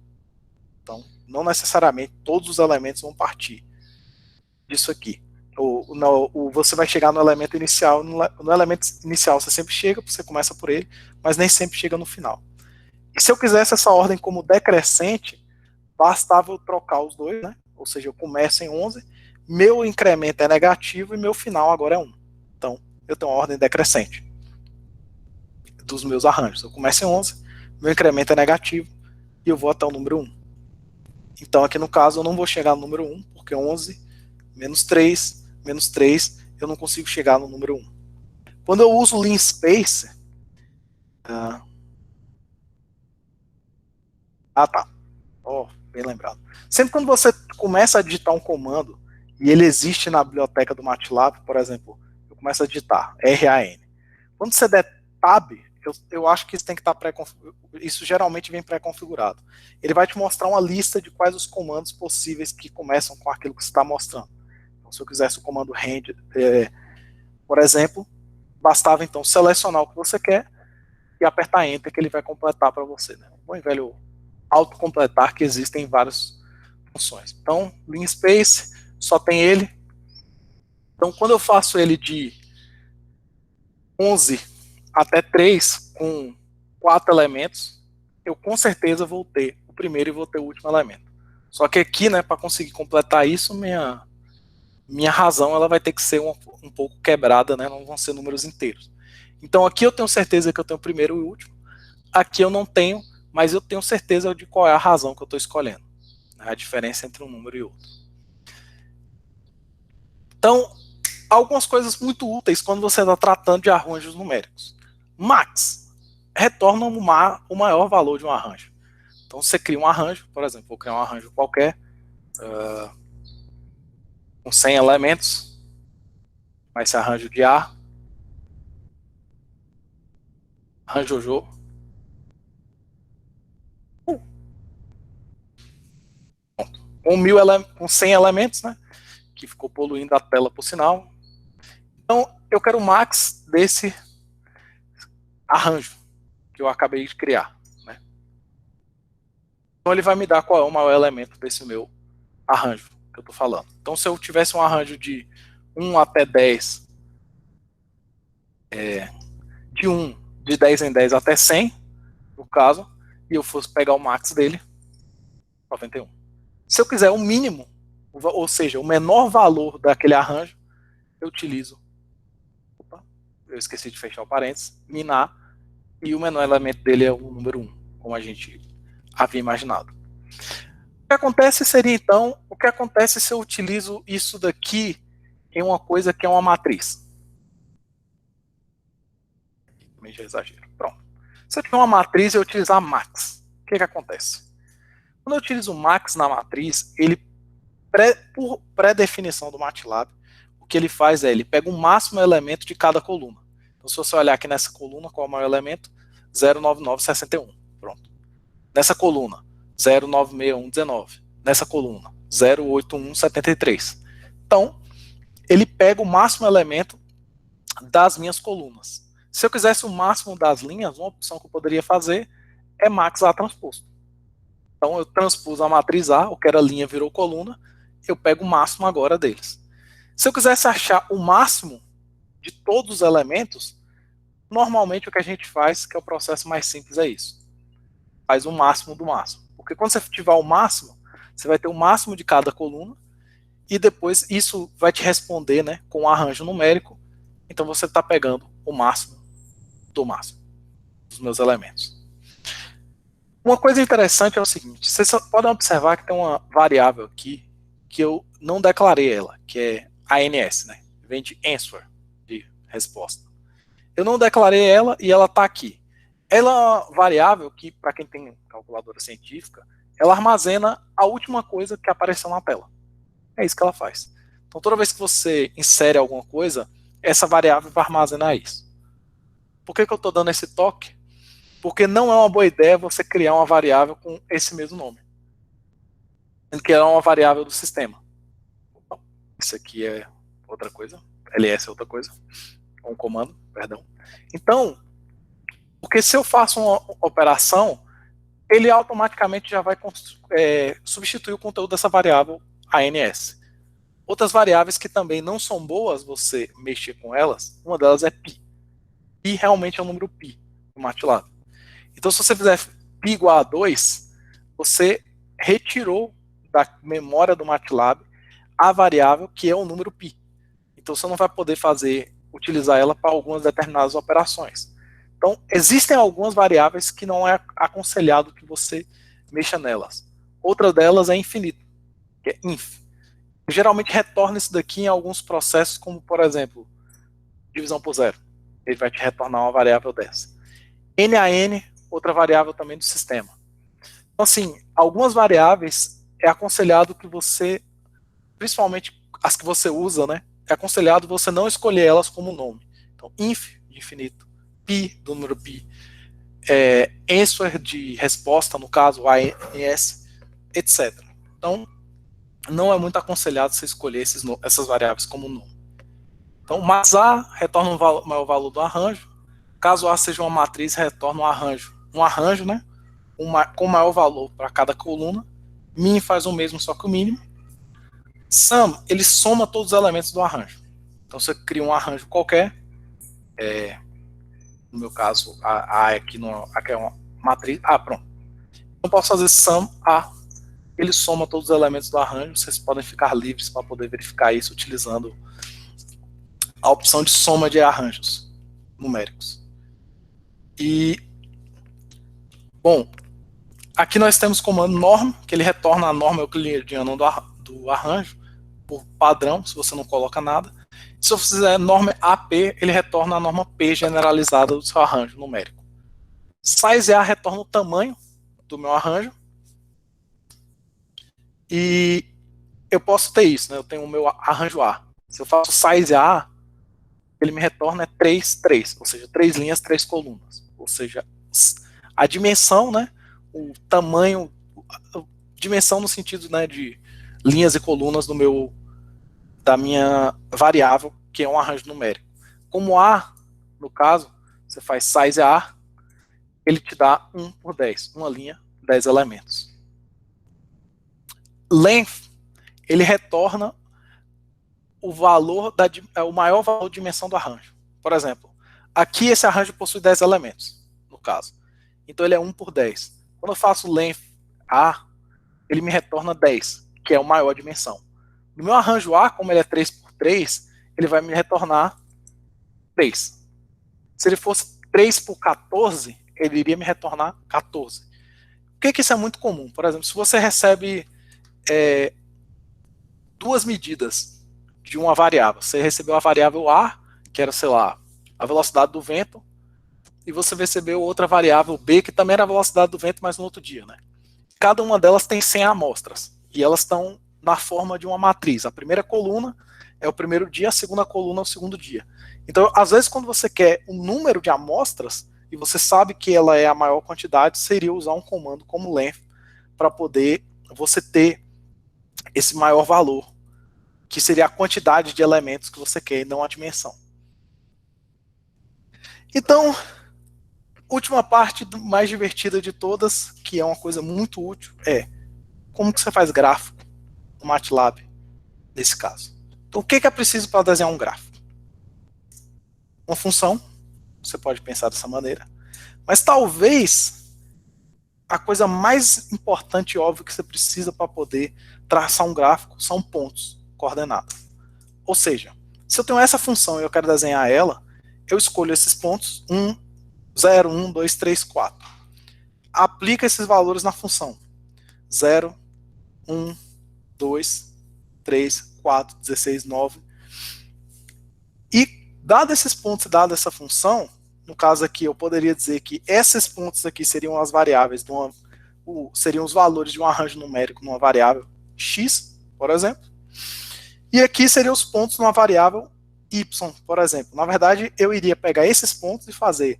S2: Então, não necessariamente todos os elementos vão partir disso aqui. Você vai chegar no elemento inicial. No elemento inicial você sempre chega, você começa por ele, mas nem sempre chega no final. E se eu quisesse essa ordem como decrescente, bastava eu trocar os dois, né? Ou seja, eu começo em 11, meu incremento é negativo e meu final agora é 1. Então, eu tenho uma ordem decrescente dos meus arranjos. Eu começo em 11, meu incremento é negativo e eu vou até o número 1. Então, aqui no caso, eu não vou chegar no número 1, porque 11 menos 3, eu não consigo chegar no número 1. Quando eu uso linspace, tá. Bem lembrado. Sempre quando você começa a digitar um comando, e ele existe na biblioteca do MATLAB, por exemplo, eu começo a digitar RAN. Quando você der Tab, eu acho que isso tem que estar isso geralmente vem pré-configurado. Ele vai te mostrar uma lista de quais os comandos possíveis que começam com aquilo que você está mostrando. Então, se eu quisesse o comando render, por exemplo, bastava então selecionar o que você quer e apertar Enter que ele vai completar para você, né? O bom e velho autocompletar, que existem várias funções. Então, linspace, só tem ele. Então, quando eu faço ele de 11 até 3, com 4 elementos, eu com certeza vou ter o primeiro e vou ter o último elemento. Só que aqui, né, para conseguir completar isso, minha razão ela vai ter que ser um pouco quebrada, né, não vão ser números inteiros. Então aqui eu tenho certeza que eu tenho o primeiro e o último. Aqui eu não tenho, mas eu tenho certeza de qual é a razão que eu estou escolhendo. A diferença entre um número e outro. Então, algumas coisas muito úteis quando você está tratando de arranjos numéricos. Max retorna o maior valor de um arranjo. Então você cria um arranjo, por exemplo, vou criar um arranjo qualquer, com 100 elementos, vai ser arranjo de A, arranjo Jô. Com 100 elementos, né, que ficou poluindo a tela por sinal. Então eu quero o max desse arranjo que eu acabei de criar, né? Então ele vai me dar qual é o maior elemento desse meu arranjo que eu estou falando. Então se eu tivesse um arranjo de 1 até 10, de 1, de 10 em 10 até 100, no caso, e eu fosse pegar o max dele, 91. Se eu quiser o mínimo, ou seja, o menor valor daquele arranjo, eu utilizo, eu esqueci de fechar o parênteses, minar, e o menor elemento dele é o número 1, como a gente havia imaginado. O que acontece seria, então, o que acontece se eu utilizo isso daqui em uma coisa que é uma matriz? Também já exagero. Pronto. Se eu tiver uma matriz e eu utilizar max, o que acontece? Quando eu utilizo max na matriz, ele, por pré-definição do MATLAB, o que ele faz é, ele pega o máximo elemento de cada coluna. Então, se você olhar aqui nessa coluna, qual é o maior elemento? 09961. Pronto. Nessa coluna, 096119. Nessa coluna, 08173. Então, ele pega o máximo elemento das minhas colunas. Se eu quisesse o máximo das linhas, uma opção que eu poderia fazer é max A transposto. Então, eu transpus a matriz A, o que era linha virou coluna, eu pego o máximo agora deles. Se eu quisesse achar o máximo de todos os elementos, normalmente o que a gente faz, que é o processo mais simples, é isso. Faz o máximo do máximo. Porque quando você tiver o máximo, você vai ter o máximo de cada coluna, e depois isso vai te responder, né, com um arranjo numérico. Então você está pegando o máximo do máximo dos meus elementos. Uma coisa interessante é o seguinte, vocês podem observar que tem uma variável aqui que eu não declarei ela, que é ANS, né? Vem de answer, de resposta. Eu não declarei ela e ela está aqui. Ela é uma variável que, para quem tem calculadora científica, ela armazena a última coisa que apareceu na tela. É isso que ela faz. Então toda vez que você insere alguma coisa, essa variável vai armazenar isso. Por que eu estou dando esse toque? Porque não é uma boa ideia você criar uma variável com esse mesmo nome. Sendo que ela é uma variável do sistema. Isso aqui é outra coisa. ls é outra coisa. Um comando, perdão. Então, porque se eu faço uma operação, ele automaticamente já vai substituir o conteúdo dessa variável ANS. Outras variáveis que também não são boas você mexer com elas, uma delas é pi. Pi realmente é o número pi do MATLAB. Então, se você fizer π igual a 2, você retirou da memória do MATLAB a variável que é o número π. Então, você não vai poder utilizar ela para algumas determinadas operações. Então, existem algumas variáveis que não é aconselhado que você mexa nelas. Outra delas é infinito, que é inf. Geralmente retorna isso daqui em alguns processos, como, por exemplo, divisão por zero. Ele vai te retornar uma variável dessa. NaN, outra variável também do sistema. Então, assim, algumas variáveis é aconselhado que você, principalmente as que você usa, né, é aconselhado você não escolher elas como nome. Então, inf, de infinito, pi do número pi, answer de resposta, no caso, ANS, etc. Então, não é muito aconselhado você escolher essas variáveis como nome. Então, mas A retorna um maior valor do arranjo. Caso A seja uma matriz, retorna um arranjo, né, com maior valor para cada coluna. Min faz o mesmo, só que o mínimo. Sum, ele soma todos os elementos do arranjo. Então, você cria um arranjo qualquer. No meu caso, A aqui é uma matriz. Pronto. Eu posso fazer sum A. Ele soma todos os elementos do arranjo. Vocês podem ficar livres para poder verificar isso utilizando a opção de soma de arranjos numéricos. E, bom, aqui nós temos o comando norm, que ele retorna a norma euclidiana do arranjo, por padrão, se você não coloca nada. Se eu fizer norma AP, ele retorna a norma P generalizada do seu arranjo numérico. Size A retorna o tamanho do meu arranjo. E eu posso ter isso, né? Eu tenho o meu arranjo A. Se eu faço size A, ele me retorna 3, 3, ou seja, 3 linhas, 3 colunas. Ou seja, a dimensão, né, o tamanho, dimensão no sentido, né, de linhas e colunas da minha variável, que é um arranjo numérico. Como A, no caso, você faz size A, ele te dá 1 por 10, uma linha, 10 elementos. Length, ele retorna o maior valor de dimensão do arranjo. Por exemplo, aqui esse arranjo possui 10 elementos, no caso. Então ele é 1 por 10. Quando eu faço length A, ele me retorna 10, que é a maior dimensão. No meu arranjo A, como ele é 3 por 3, ele vai me retornar 3. Se ele fosse 3 por 14, ele iria me retornar 14. Por que isso é muito comum? Por exemplo, se você recebe 2 medidas de uma variável. Você recebeu a variável A, que era, sei lá, a velocidade do vento, e você recebeu outra variável B, que também era a velocidade do vento, mas no outro dia, né? Cada uma delas tem 100 amostras, e elas estão na forma de uma matriz. A primeira coluna é o primeiro dia, a segunda coluna é o segundo dia. Então, às vezes, quando você quer um número de amostras, e você sabe que ela é a maior quantidade, seria usar um comando como length, para poder você ter esse maior valor, que seria a quantidade de elementos que você quer e não a dimensão. Então, última parte mais divertida de todas, que é uma coisa muito útil, é como que você faz gráfico no MATLAB, nesse caso. Então, o que é preciso para desenhar um gráfico? Uma função, você pode pensar dessa maneira, mas talvez a coisa mais importante e óbvia que você precisa para poder traçar um gráfico são pontos, coordenadas. Ou seja, se eu tenho essa função e eu quero desenhar ela, eu escolho esses pontos 1, 0, 1, 2, 3, 4. Aplica esses valores na função 0, 1, 2, 3, 4, 16, 9. E, dado esses pontos e dado essa função, no caso aqui eu poderia dizer que esses pontos aqui seriam as variáveis, seriam os valores de um arranjo numérico numa variável x, por exemplo. E aqui seriam os pontos numa variável y, por exemplo. Na verdade, eu iria pegar esses pontos e fazer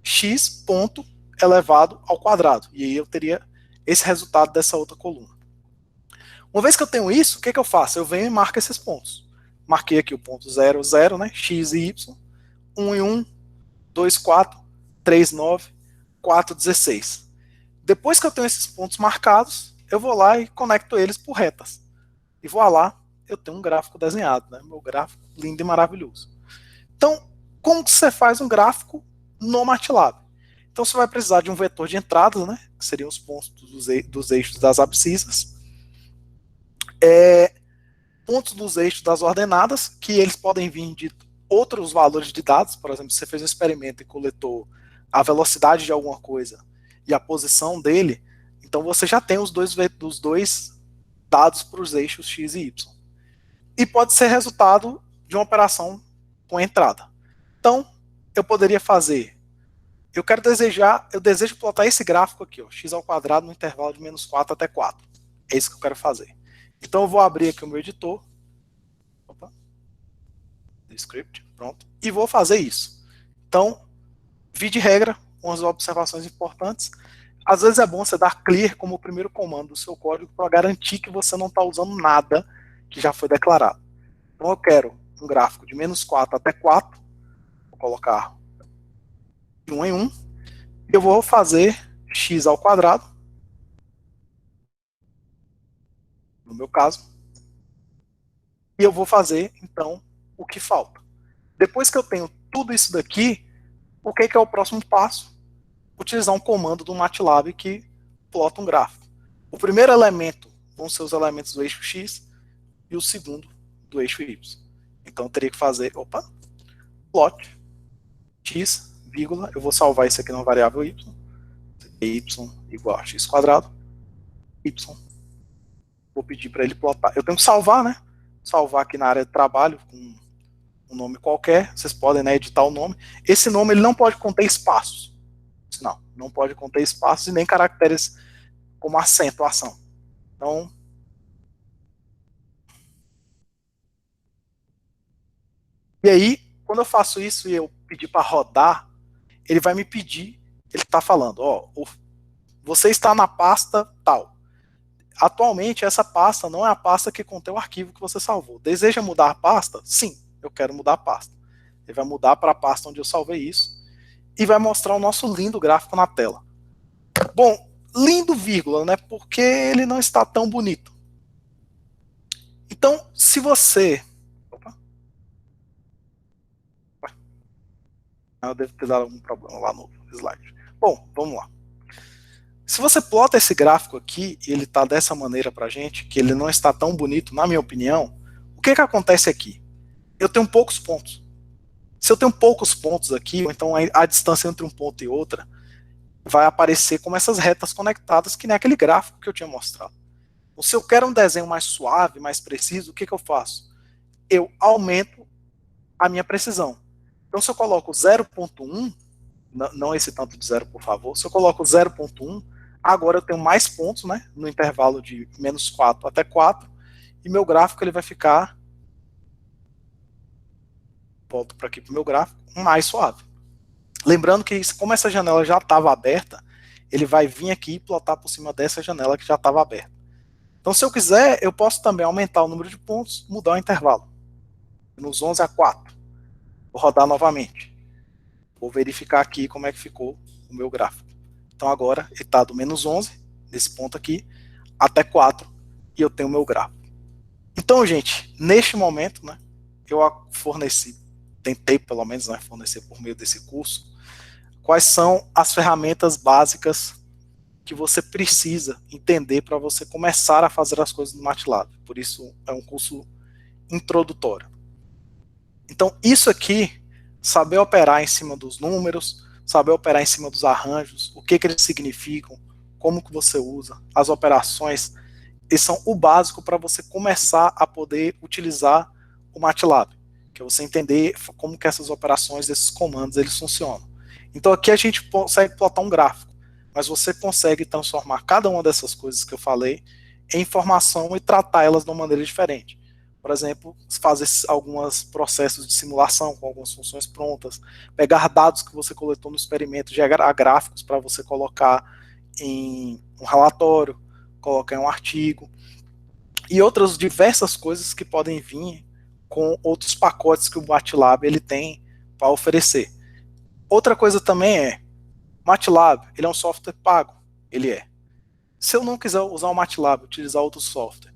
S2: x ponto elevado ao quadrado. E aí eu teria esse resultado dessa outra coluna. Uma vez que eu tenho isso, o que eu faço? Eu venho e marco esses pontos. Marquei aqui o ponto 0, 0, né? X e y. 1 e 1, 2, 4, 3, 9, 4, 16. Depois que eu tenho esses pontos marcados, eu vou lá e conecto eles por retas. E vou lá, eu tenho um gráfico desenhado, né? Meu gráfico lindo e maravilhoso. Então, como que você faz um gráfico no MATLAB? Então você vai precisar de um vetor de entradas, né? Que seriam os pontos dos eixos das abscissas. Pontos dos eixos das ordenadas, que eles podem vir de outros valores de dados. Por exemplo, se você fez um experimento e coletou a velocidade de alguma coisa e a posição dele, então você já tem os dois dados para os eixos x e y. E pode ser resultado de uma operação com entrada. Então, eu poderia fazer, eu desejo plotar esse gráfico aqui, ó, x ao quadrado no intervalo de menos 4 até 4. É isso que eu quero fazer. Então eu vou abrir aqui o meu editor. Opa. Script, pronto. E vou fazer isso. Então, via de regra, umas observações importantes. Às vezes é bom você dar clear como o primeiro comando do seu código para garantir que você não está usando nada que já foi declarado. Então eu quero um gráfico de -4 até 4, vou colocar de 1 em 1, e eu vou fazer x ao quadrado, no meu caso, e eu vou fazer, então, o que falta. Depois que eu tenho tudo isso daqui, o que é o próximo passo? Utilizar um comando do MATLAB que plota um gráfico. O primeiro elemento vão ser os elementos do eixo X e o segundo do eixo Y. Então eu teria que fazer, plot X, vírgula, eu vou salvar isso aqui na variável Y, y igual a x quadrado, y, vou pedir para ele plotar. Eu tenho que salvar, né? Salvar aqui na área de trabalho com um nome qualquer, vocês podem, né, editar o nome. Esse nome ele não pode conter espaços. Não pode conter espaços e nem caracteres como acentuação. Então, e aí, quando eu faço isso e eu pedir para rodar, ele vai me pedir, ele está falando, você está na pasta tal. Atualmente, essa pasta não é a pasta que contém o arquivo que você salvou. Deseja mudar a pasta? Sim, eu quero mudar a pasta. Ele vai mudar para a pasta onde eu salvei isso e vai mostrar o nosso lindo gráfico na tela. Bom, lindo vírgula, né? Porque ele não está tão bonito. Então, se você... Eu devo ter dado algum problema lá no slide. Bom, vamos lá. Se você plota esse gráfico aqui, e ele está dessa maneira para a gente, que ele não está tão bonito, na minha opinião, o que acontece aqui? Eu tenho poucos pontos. Se eu tenho poucos pontos aqui, ou então a distância entre um ponto e outra, vai aparecer como essas retas conectadas, que nem aquele gráfico que eu tinha mostrado. Então, se eu quero um desenho mais suave, mais preciso, o que eu faço? Eu aumento a minha precisão. Então, se eu coloco 0.1, não esse tanto de 0, por favor, se eu coloco 0.1, agora eu tenho mais pontos, né, no intervalo de -4 até 4, e meu gráfico ele vai ficar, volto para aqui para o meu gráfico, mais suave. Lembrando que, como essa janela já estava aberta, ele vai vir aqui e plotar por cima dessa janela que já estava aberta. Então, se eu quiser, eu posso também aumentar o número de pontos, mudar o intervalo. Nos 11 a 4. Vou rodar novamente. Vou verificar aqui como é que ficou o meu gráfico. Então, agora, ele está do -11, nesse ponto aqui, até 4, e eu tenho o meu gráfico. Então, gente, neste momento, né, eu tentei pelo menos, né, fornecer por meio desse curso, quais são as ferramentas básicas que você precisa entender para você começar a fazer as coisas no MATLAB. Por isso, é um curso introdutório. Então, isso aqui, saber operar em cima dos números, saber operar em cima dos arranjos, o que eles significam, como que você usa, as operações, eles são o básico para você começar a poder utilizar o MATLAB, que é você entender como que essas operações, esses comandos, eles funcionam. Então aqui a gente consegue plotar um gráfico, mas você consegue transformar cada uma dessas coisas que eu falei em informação e tratar elas de uma maneira diferente. Por exemplo, fazer alguns processos de simulação com algumas funções prontas, pegar dados que você coletou no experimento, gerar gráficos para você colocar em um relatório, colocar em um artigo, e outras diversas coisas que podem vir com outros pacotes que o MATLAB ele tem para oferecer. Outra coisa também MATLAB, ele é um software pago, ele é. Se eu não quiser usar o MATLAB, utilizar outro software,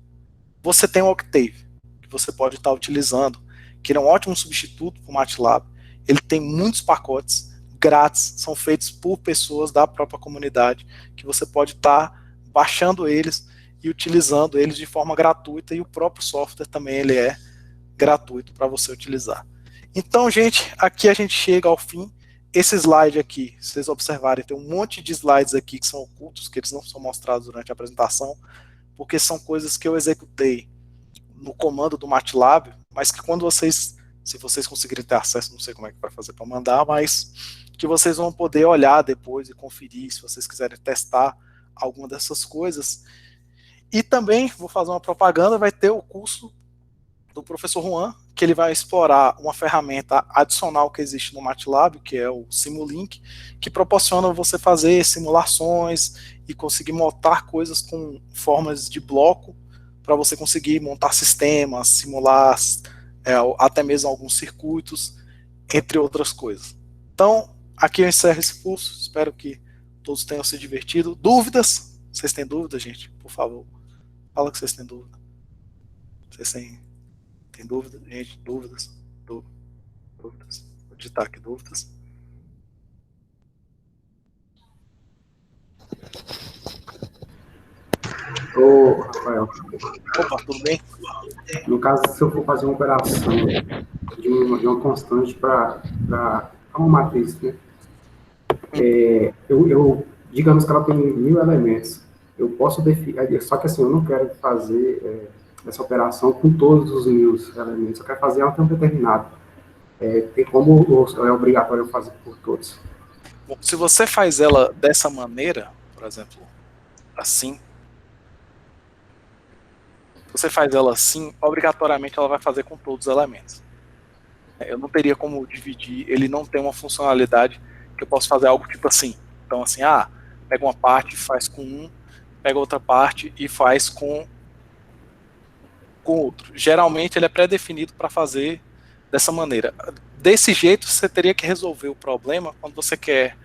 S2: você tem o Octave, que você pode estar utilizando, que ele é um ótimo substituto para o MATLAB. Ele tem muitos pacotes grátis, são feitos por pessoas da própria comunidade, que você pode estar baixando eles e utilizando eles de forma gratuita, e o próprio software também ele é gratuito para você utilizar. Então, gente, aqui a gente chega ao fim. Esse slide aqui, se vocês observarem, tem um monte de slides aqui que são ocultos, que eles não são mostrados durante a apresentação, porque são coisas que eu executei no comando do MATLAB, mas que quando se vocês conseguirem ter acesso, não sei como é que vai fazer para mandar, mas que vocês vão poder olhar depois e conferir, se vocês quiserem testar alguma dessas coisas. E também, vou fazer uma propaganda, vai ter o curso do professor Juan, que ele vai explorar uma ferramenta adicional que existe no MATLAB, que é o Simulink, que proporciona você fazer simulações e conseguir montar coisas com formas de bloco, para você conseguir montar sistemas, simular até mesmo alguns circuitos, entre outras coisas. Então, aqui eu encerro esse curso, espero que todos tenham se divertido. Dúvidas? Vocês têm dúvidas, gente? Por favor, fala que vocês têm dúvida. Vocês têm dúvidas? Gente, dúvidas? Dúvidas? Vou digitar aqui dúvidas.
S4: Ô, Rafael.
S2: Opa, tudo bem?
S4: No caso, se eu for fazer uma operação de uma constante para uma matriz, né? Digamos que ela tem 1000 elementos. Eu posso definir, só que assim, eu não quero fazer essa operação com todos os 1000 elementos. Eu quero fazer ela tempo determinado. Tem como é obrigatório eu fazer por todos?
S2: Bom, se você faz ela dessa maneira, por exemplo, assim, você faz ela assim, obrigatoriamente ela vai fazer com todos os elementos. Eu não teria como dividir, ele não tem uma funcionalidade que eu posso fazer algo tipo assim. Então assim, pega uma parte e faz com um, pega outra parte e faz com outro. Geralmente ele é pré-definido para fazer dessa maneira. Desse jeito você teria que resolver o problema quando você quer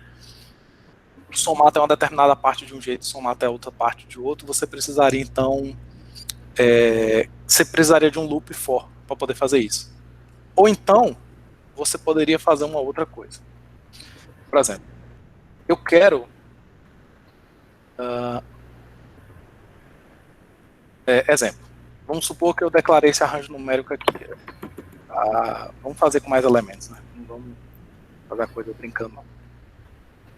S2: somar até uma determinada parte de um jeito, somar até outra parte de outro, você precisaria então você precisaria de um loop for para poder fazer isso. Ou então, você poderia fazer uma outra coisa. Por exemplo, eu quero exemplo, vamos supor que eu declarei esse arranjo numérico aqui. Vamos fazer com mais elementos, né? Não vamos fazer a coisa brincando, não.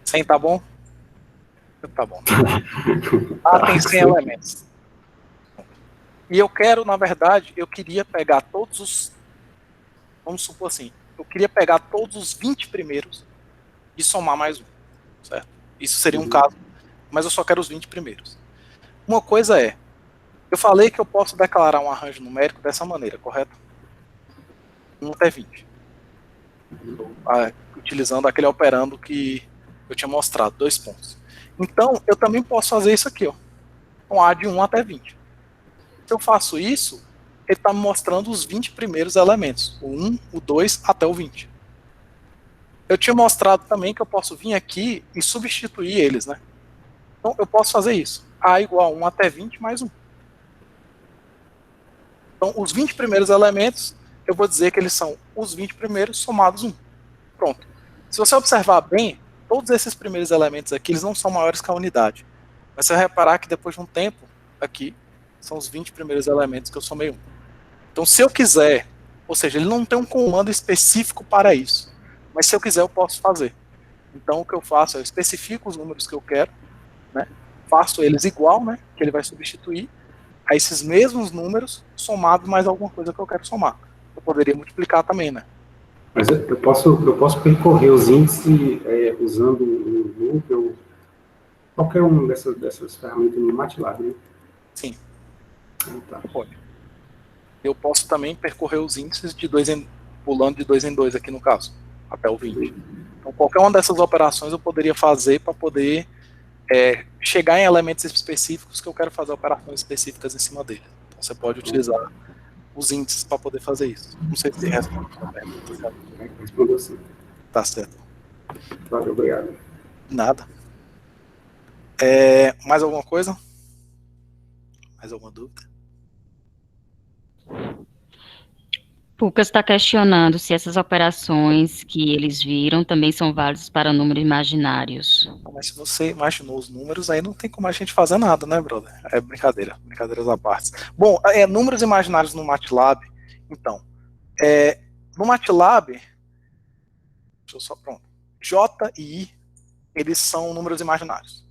S2: 100 tá bom? Tá bom. Tem 100 elementos. E eu quero, na verdade, eu queria pegar todos os, vamos supor assim, eu queria pegar todos os 20 primeiros e somar mais um, certo? Isso seria um caso, mas eu só quero os 20 primeiros. Uma coisa eu falei que eu posso declarar um arranjo numérico dessa maneira, correto? 1 até 20. Utilizando aquele operando que eu tinha mostrado, 2 pontos. Então, eu também posso fazer isso aqui, um A de 1 até 20. Se eu faço isso, ele está me mostrando os 20 primeiros elementos, o 1, o 2 até o 20. Eu tinha mostrado também que eu posso vir aqui e substituir eles, né? Então eu posso fazer isso. A igual a 1 até 20 mais 1. Então os 20 primeiros elementos, eu vou dizer que eles são os 20 primeiros somados 1. Pronto. Se você observar bem, todos esses primeiros elementos aqui, eles não são maiores que a unidade. Mas você vai reparar que depois de um tempo, aqui, são os 20 primeiros elementos que eu somei 1. Então, se eu quiser, ou seja, ele não tem um comando específico para isso, mas se eu quiser, eu posso fazer. Então, o que eu faço é eu especifico os números que eu quero, né, faço eles igual, né, que ele vai substituir a esses mesmos números, somados mais alguma coisa que eu quero somar. Eu poderia multiplicar também, né?
S4: Mas eu posso percorrer os índices usando o loop ou qualquer uma dessas ferramentas no MATLAB, né?
S2: Sim.
S4: Tá.
S2: Pode. Eu posso também percorrer os índices pulando de 2 em 2 aqui no caso, até o 20. Então qualquer uma dessas operações eu poderia fazer para poder chegar em elementos específicos que eu quero fazer operações específicas em cima dele. Então você pode utilizar os índices para poder fazer isso. Não sei se responde a pergunta.
S4: Respondeu sim.
S2: Tá certo.
S4: Valeu, obrigado.
S2: Nada. Mais alguma coisa? Mais alguma dúvida?
S1: Lucas está questionando se essas operações que eles viram também são válidas para números imaginários.
S2: Mas se você imaginou os números, aí não tem como a gente fazer nada, né, brother? É brincadeira, brincadeiras à parte. Bom, números imaginários no MATLAB, então, no MATLAB, deixa eu só, pronto, J e I, eles são números imaginários.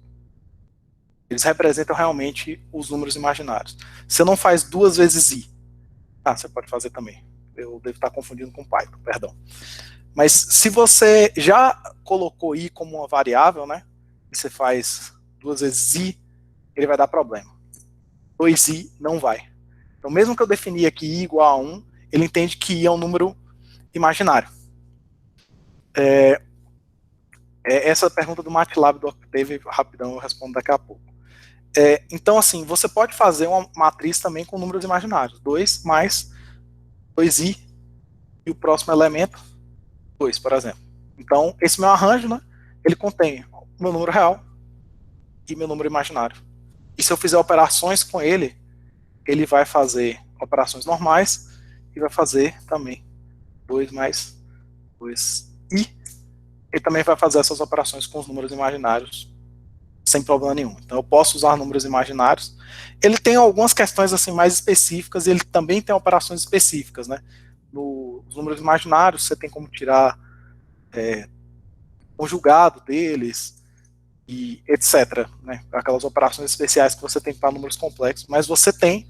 S2: Eles representam realmente os números imaginários. Você não faz 2 vezes I. Você pode fazer também. Eu devo estar confundindo com Python, perdão. Mas se você já colocou I como uma variável, né, e você faz 2 vezes I, ele vai dar problema. 2I não vai. Então mesmo que eu definir aqui I igual a 1, ele entende que I é um número imaginário. Essa pergunta do MATLAB do Octave, rapidão, eu respondo daqui a pouco. Então, assim, você pode fazer uma matriz também com números imaginários. 2 mais 2i e o próximo elemento, 2, por exemplo. Então, esse meu arranjo, né, ele contém o meu número real e meu número imaginário. E se eu fizer operações com ele, ele vai fazer operações normais e vai fazer também 2 mais 2i. Ele também vai fazer essas operações com os números imaginários sem problema nenhum. Então eu posso usar números imaginários. Ele tem algumas questões assim mais específicas, e ele também tem operações específicas, né? Nos números imaginários você tem como tirar conjugado deles e etc, né? Aquelas operações especiais que você tem para números complexos, mas você tem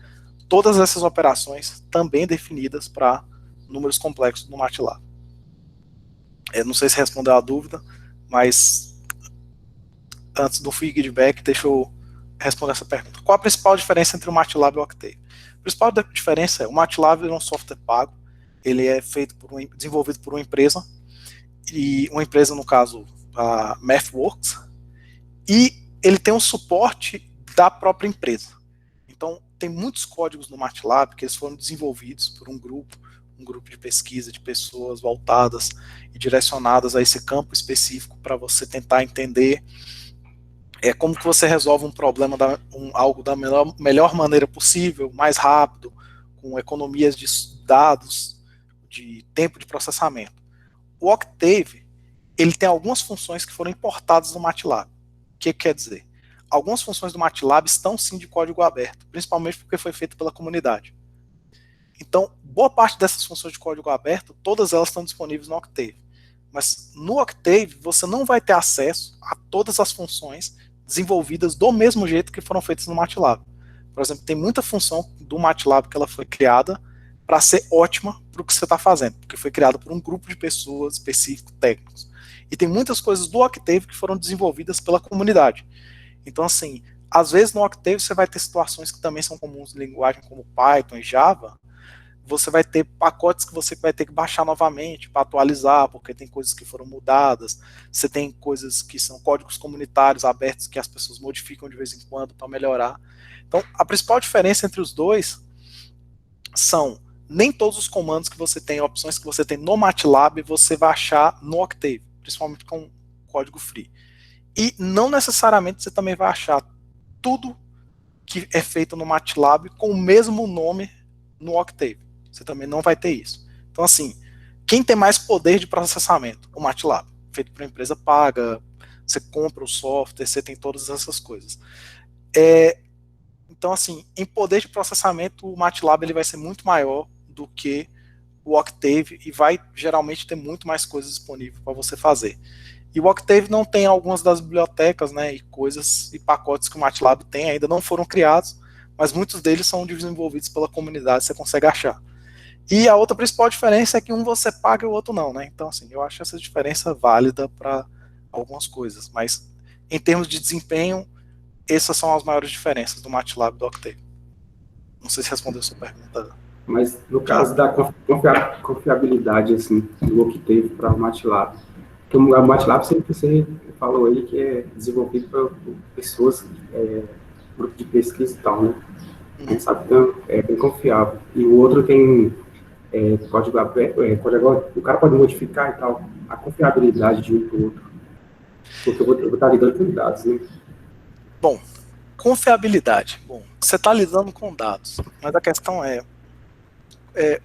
S2: todas essas operações também definidas para números complexos no MATLAB. Não sei se respondeu a dúvida, mas antes do feedback, deixa eu responder essa pergunta. Qual a principal diferença entre o MATLAB e o Octave? A principal diferença é o MATLAB é um software pago, ele é desenvolvido por uma empresa, e uma empresa, no caso, a MathWorks, e ele tem um suporte da própria empresa. Então, tem muitos códigos no MATLAB que eles foram desenvolvidos por um grupo de pesquisa de pessoas voltadas e direcionadas a esse campo específico para você tentar entender como que você resolve um problema, algo da melhor maneira possível, mais rápido, com economias de dados, de tempo de processamento. O Octave, ele tem algumas funções que foram importadas no MATLAB. O que quer dizer? Algumas funções do MATLAB estão sim de código aberto, principalmente porque foi feito pela comunidade. Então, boa parte dessas funções de código aberto, todas elas estão disponíveis no Octave. Mas no Octave, você não vai ter acesso a todas as funções desenvolvidas do mesmo jeito que foram feitas no MATLAB. Por exemplo, tem muita função do MATLAB que ela foi criada para ser ótima para o que você está fazendo, porque foi criada por um grupo de pessoas específicos, técnicos. E tem muitas coisas do Octave que foram desenvolvidas pela comunidade. Então, assim, às vezes no Octave você vai ter situações que também são comuns em linguagem como Python e Java. Você vai ter pacotes que você vai ter que baixar novamente para atualizar, porque tem coisas que foram mudadas. Você tem coisas que são códigos comunitários abertos que as pessoas modificam de vez em quando para melhorar. Então, a principal diferença entre os dois são nem todos os comandos que você tem, opções que você tem no MATLAB, você vai achar no Octave, principalmente com código free. E não necessariamente você também vai achar tudo que é feito no MATLAB com o mesmo nome no Octave. Você também não vai ter isso. Então, assim, quem tem mais poder de processamento? O MATLAB, feito por uma empresa paga, você compra o software, você tem todas essas coisas. Então, assim, em poder de processamento, o MATLAB ele vai ser muito maior do que o Octave e vai geralmente ter muito mais coisas disponíveis para você fazer. E o Octave não tem algumas das bibliotecas, né, e coisas e pacotes que o MATLAB tem, ainda não foram criados, mas muitos deles são desenvolvidos pela comunidade, você consegue achar. E a outra principal diferença é que um você paga e o outro não, né? Então, assim, eu acho essa diferença válida para algumas coisas, mas em termos de desempenho, essas são as maiores diferenças do MATLAB e do Octave. Não sei se respondeu a sua pergunta.
S4: Mas no caso da confiabilidade, assim, do Octave para o MATLAB, porque o MATLAB sempre você falou aí que é desenvolvido por pessoas, grupo de pesquisa e tal, né? A gente sabe que é bem confiável. E o outro tem código aberto, o cara pode modificar e tal, a confiabilidade de um para o outro. Porque eu vou estar lidando com dados, né?
S2: Bom, confiabilidade. Bom, você está lidando com dados, mas a questão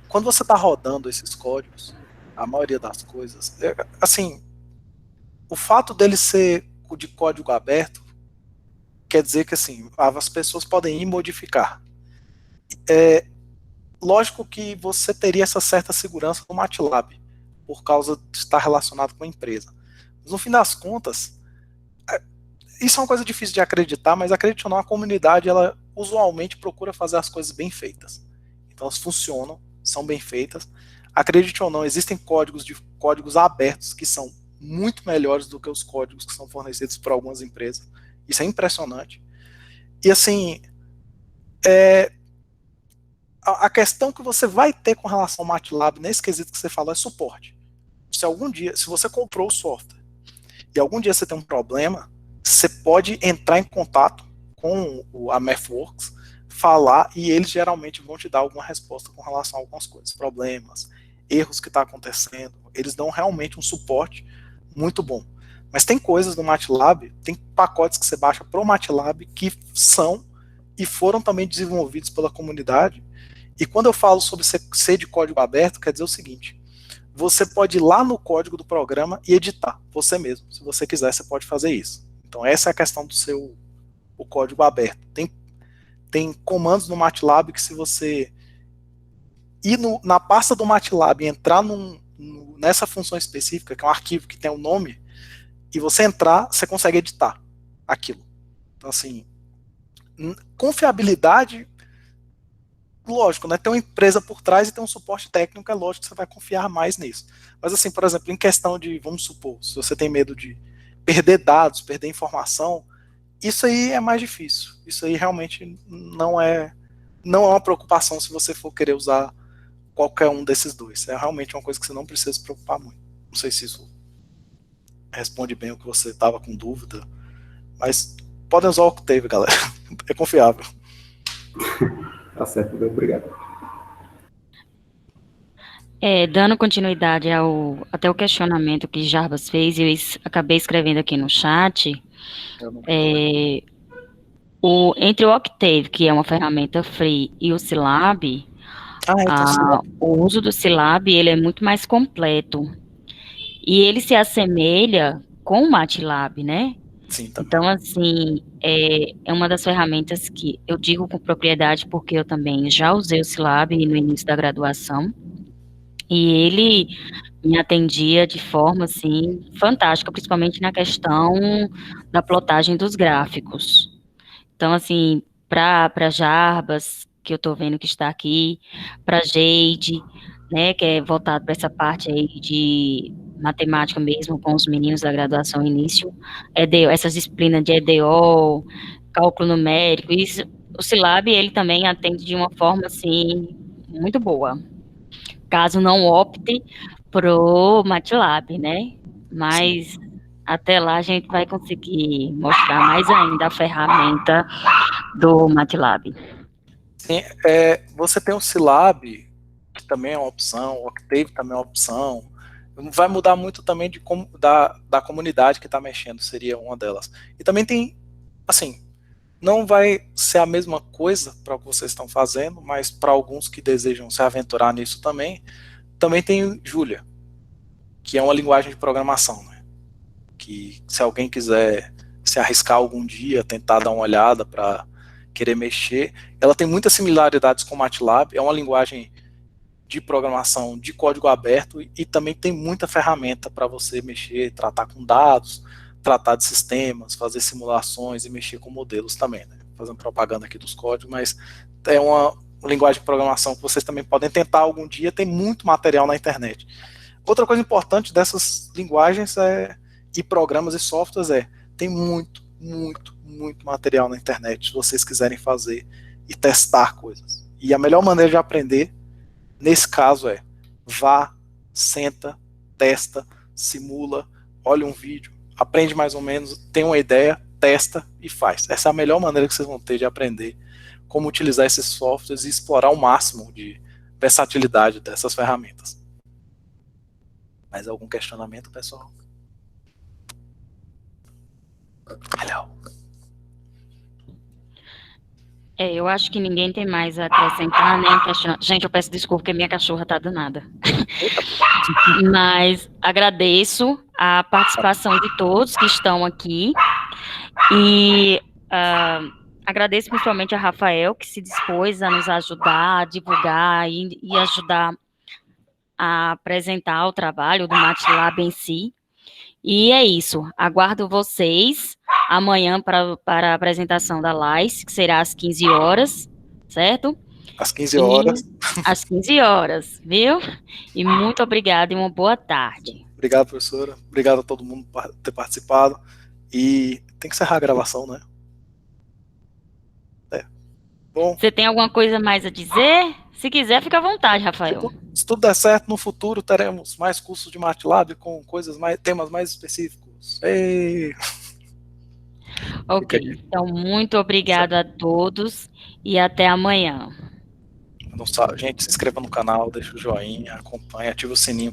S2: quando você está rodando esses códigos, a maioria das coisas, assim, o fato dele ser de código aberto quer dizer que, assim, as pessoas podem ir modificar. Lógico que você teria essa certa segurança no MATLAB, por causa de estar relacionado com a empresa. Mas no fim das contas, isso é uma coisa difícil de acreditar, mas acredite ou não, a comunidade, ela usualmente procura fazer as coisas bem feitas. Então elas funcionam, são bem feitas. Acredite ou não, existem códigos abertos que são muito melhores do que os códigos que são fornecidos por algumas empresas. Isso é impressionante. E assim, a questão que você vai ter com relação ao MATLAB nesse quesito que você falou é suporte. Se algum dia, se você comprou o software e algum dia você tem um problema, você pode entrar em contato com a MathWorks, falar, e eles geralmente vão te dar alguma resposta com relação a algumas coisas, problemas, erros que está acontecendo. Eles dão realmente um suporte muito bom. Mas tem coisas no MATLAB, tem pacotes que você baixa pro MATLAB que são e foram também desenvolvidos pela comunidade. E quando eu falo sobre ser de código aberto, quer dizer o seguinte: você pode ir lá no código do programa e editar você mesmo. Se você quiser, você pode fazer isso. Então essa é a questão do o código aberto. Tem comandos no MATLAB que, se você ir na pasta do MATLAB e entrar nessa função específica, que é um arquivo que tem um nome, e você entrar, você consegue editar aquilo. Então, assim, confiabilidade, lógico, né? Tem uma empresa por trás e tem um suporte técnico, é lógico que você vai confiar mais nisso. Mas, assim, por exemplo, em questão de, vamos supor, se você tem medo de perder dados, perder informação, isso aí é mais difícil. Isso aí realmente não é uma preocupação se você for querer usar qualquer um desses dois. É realmente uma coisa que você não precisa se preocupar muito. Não sei se isso responde bem o que você estava com dúvida, mas podem usar o Octave, galera. É confiável.
S4: Tá certo, obrigado.
S1: Dando continuidade até o questionamento que Jarbas fez, eu acabei escrevendo aqui no chat, entre o Octave, que é uma ferramenta free, e o Scilab, o uso do Scilab, ele é muito mais completo. E ele se assemelha com o MATLAB, né?
S2: Sim,
S1: então, assim, é uma das ferramentas que eu digo com propriedade, porque eu também já usei o Scilab no início da graduação, e ele me atendia de forma, assim, fantástica, principalmente na questão da plotagem dos gráficos. Então, assim, para Jarbas, que eu estou vendo que está aqui, para Jade, né, que é voltado para essa parte aí de matemática mesmo, com os meninos da graduação início, essas disciplinas de EDO, cálculo numérico, isso, o Scilab, ele também atende de uma forma, assim, muito boa. Caso não opte pro MATLAB, né, mas até lá a gente vai conseguir mostrar mais ainda a ferramenta do MATLAB.
S2: Sim, você tem o Scilab, que também é uma opção, o Octave também é uma opção. Vai mudar muito também da comunidade que está mexendo, seria uma delas. E também tem, assim, não vai ser a mesma coisa para o que vocês estão fazendo, mas para alguns que desejam se aventurar nisso também tem Julia, que é uma linguagem de programação, né? Que se alguém quiser se arriscar algum dia, tentar dar uma olhada para querer mexer, ela tem muitas similaridades com o MATLAB, é uma linguagem de programação de código aberto e também tem muita ferramenta para você mexer, tratar com dados, tratar de sistemas, fazer simulações e mexer com modelos também, né? Fazendo propaganda aqui dos códigos, mas é uma linguagem de programação que vocês também podem tentar algum dia, tem muito material na internet. Outra coisa importante dessas linguagens e programas e softwares tem muito material na internet, se vocês quiserem fazer e testar coisas. E a melhor maneira de aprender, nesse caso, vá, senta, testa, simula, olha um vídeo, aprende mais ou menos, tem uma ideia, testa e faz. Essa é a melhor maneira que vocês vão ter de aprender como utilizar esses softwares e explorar o máximo de versatilidade dessas ferramentas. Mais algum questionamento, pessoal? Hello.
S1: Eu acho que ninguém tem mais a acrescentar, né? Gente, eu peço desculpa porque minha cachorra tá danada. Mas agradeço a participação de todos que estão aqui e agradeço principalmente a Rafael, que se dispôs a nos ajudar, a divulgar e ajudar a apresentar o trabalho do MATLAB em si. E é isso, aguardo vocês amanhã para a apresentação da LAIS, que será às 15 horas, certo?
S2: Às 15 horas.
S1: Às 15 horas, viu? E muito obrigada e uma boa tarde.
S2: Obrigado, professora. Obrigado a todo mundo por ter participado. E tem que encerrar a gravação, né? Bom.
S1: Você tem alguma coisa mais a dizer?
S5: Se quiser, fica à vontade, Rafael.
S2: Se tudo der certo, no futuro teremos mais cursos de MATLAB com temas mais específicos. Ei.
S5: Ok, então muito obrigado a todos e até amanhã.
S2: Não sabe, gente, se inscreva no canal, deixa o joinha, acompanhe, ativa o sininho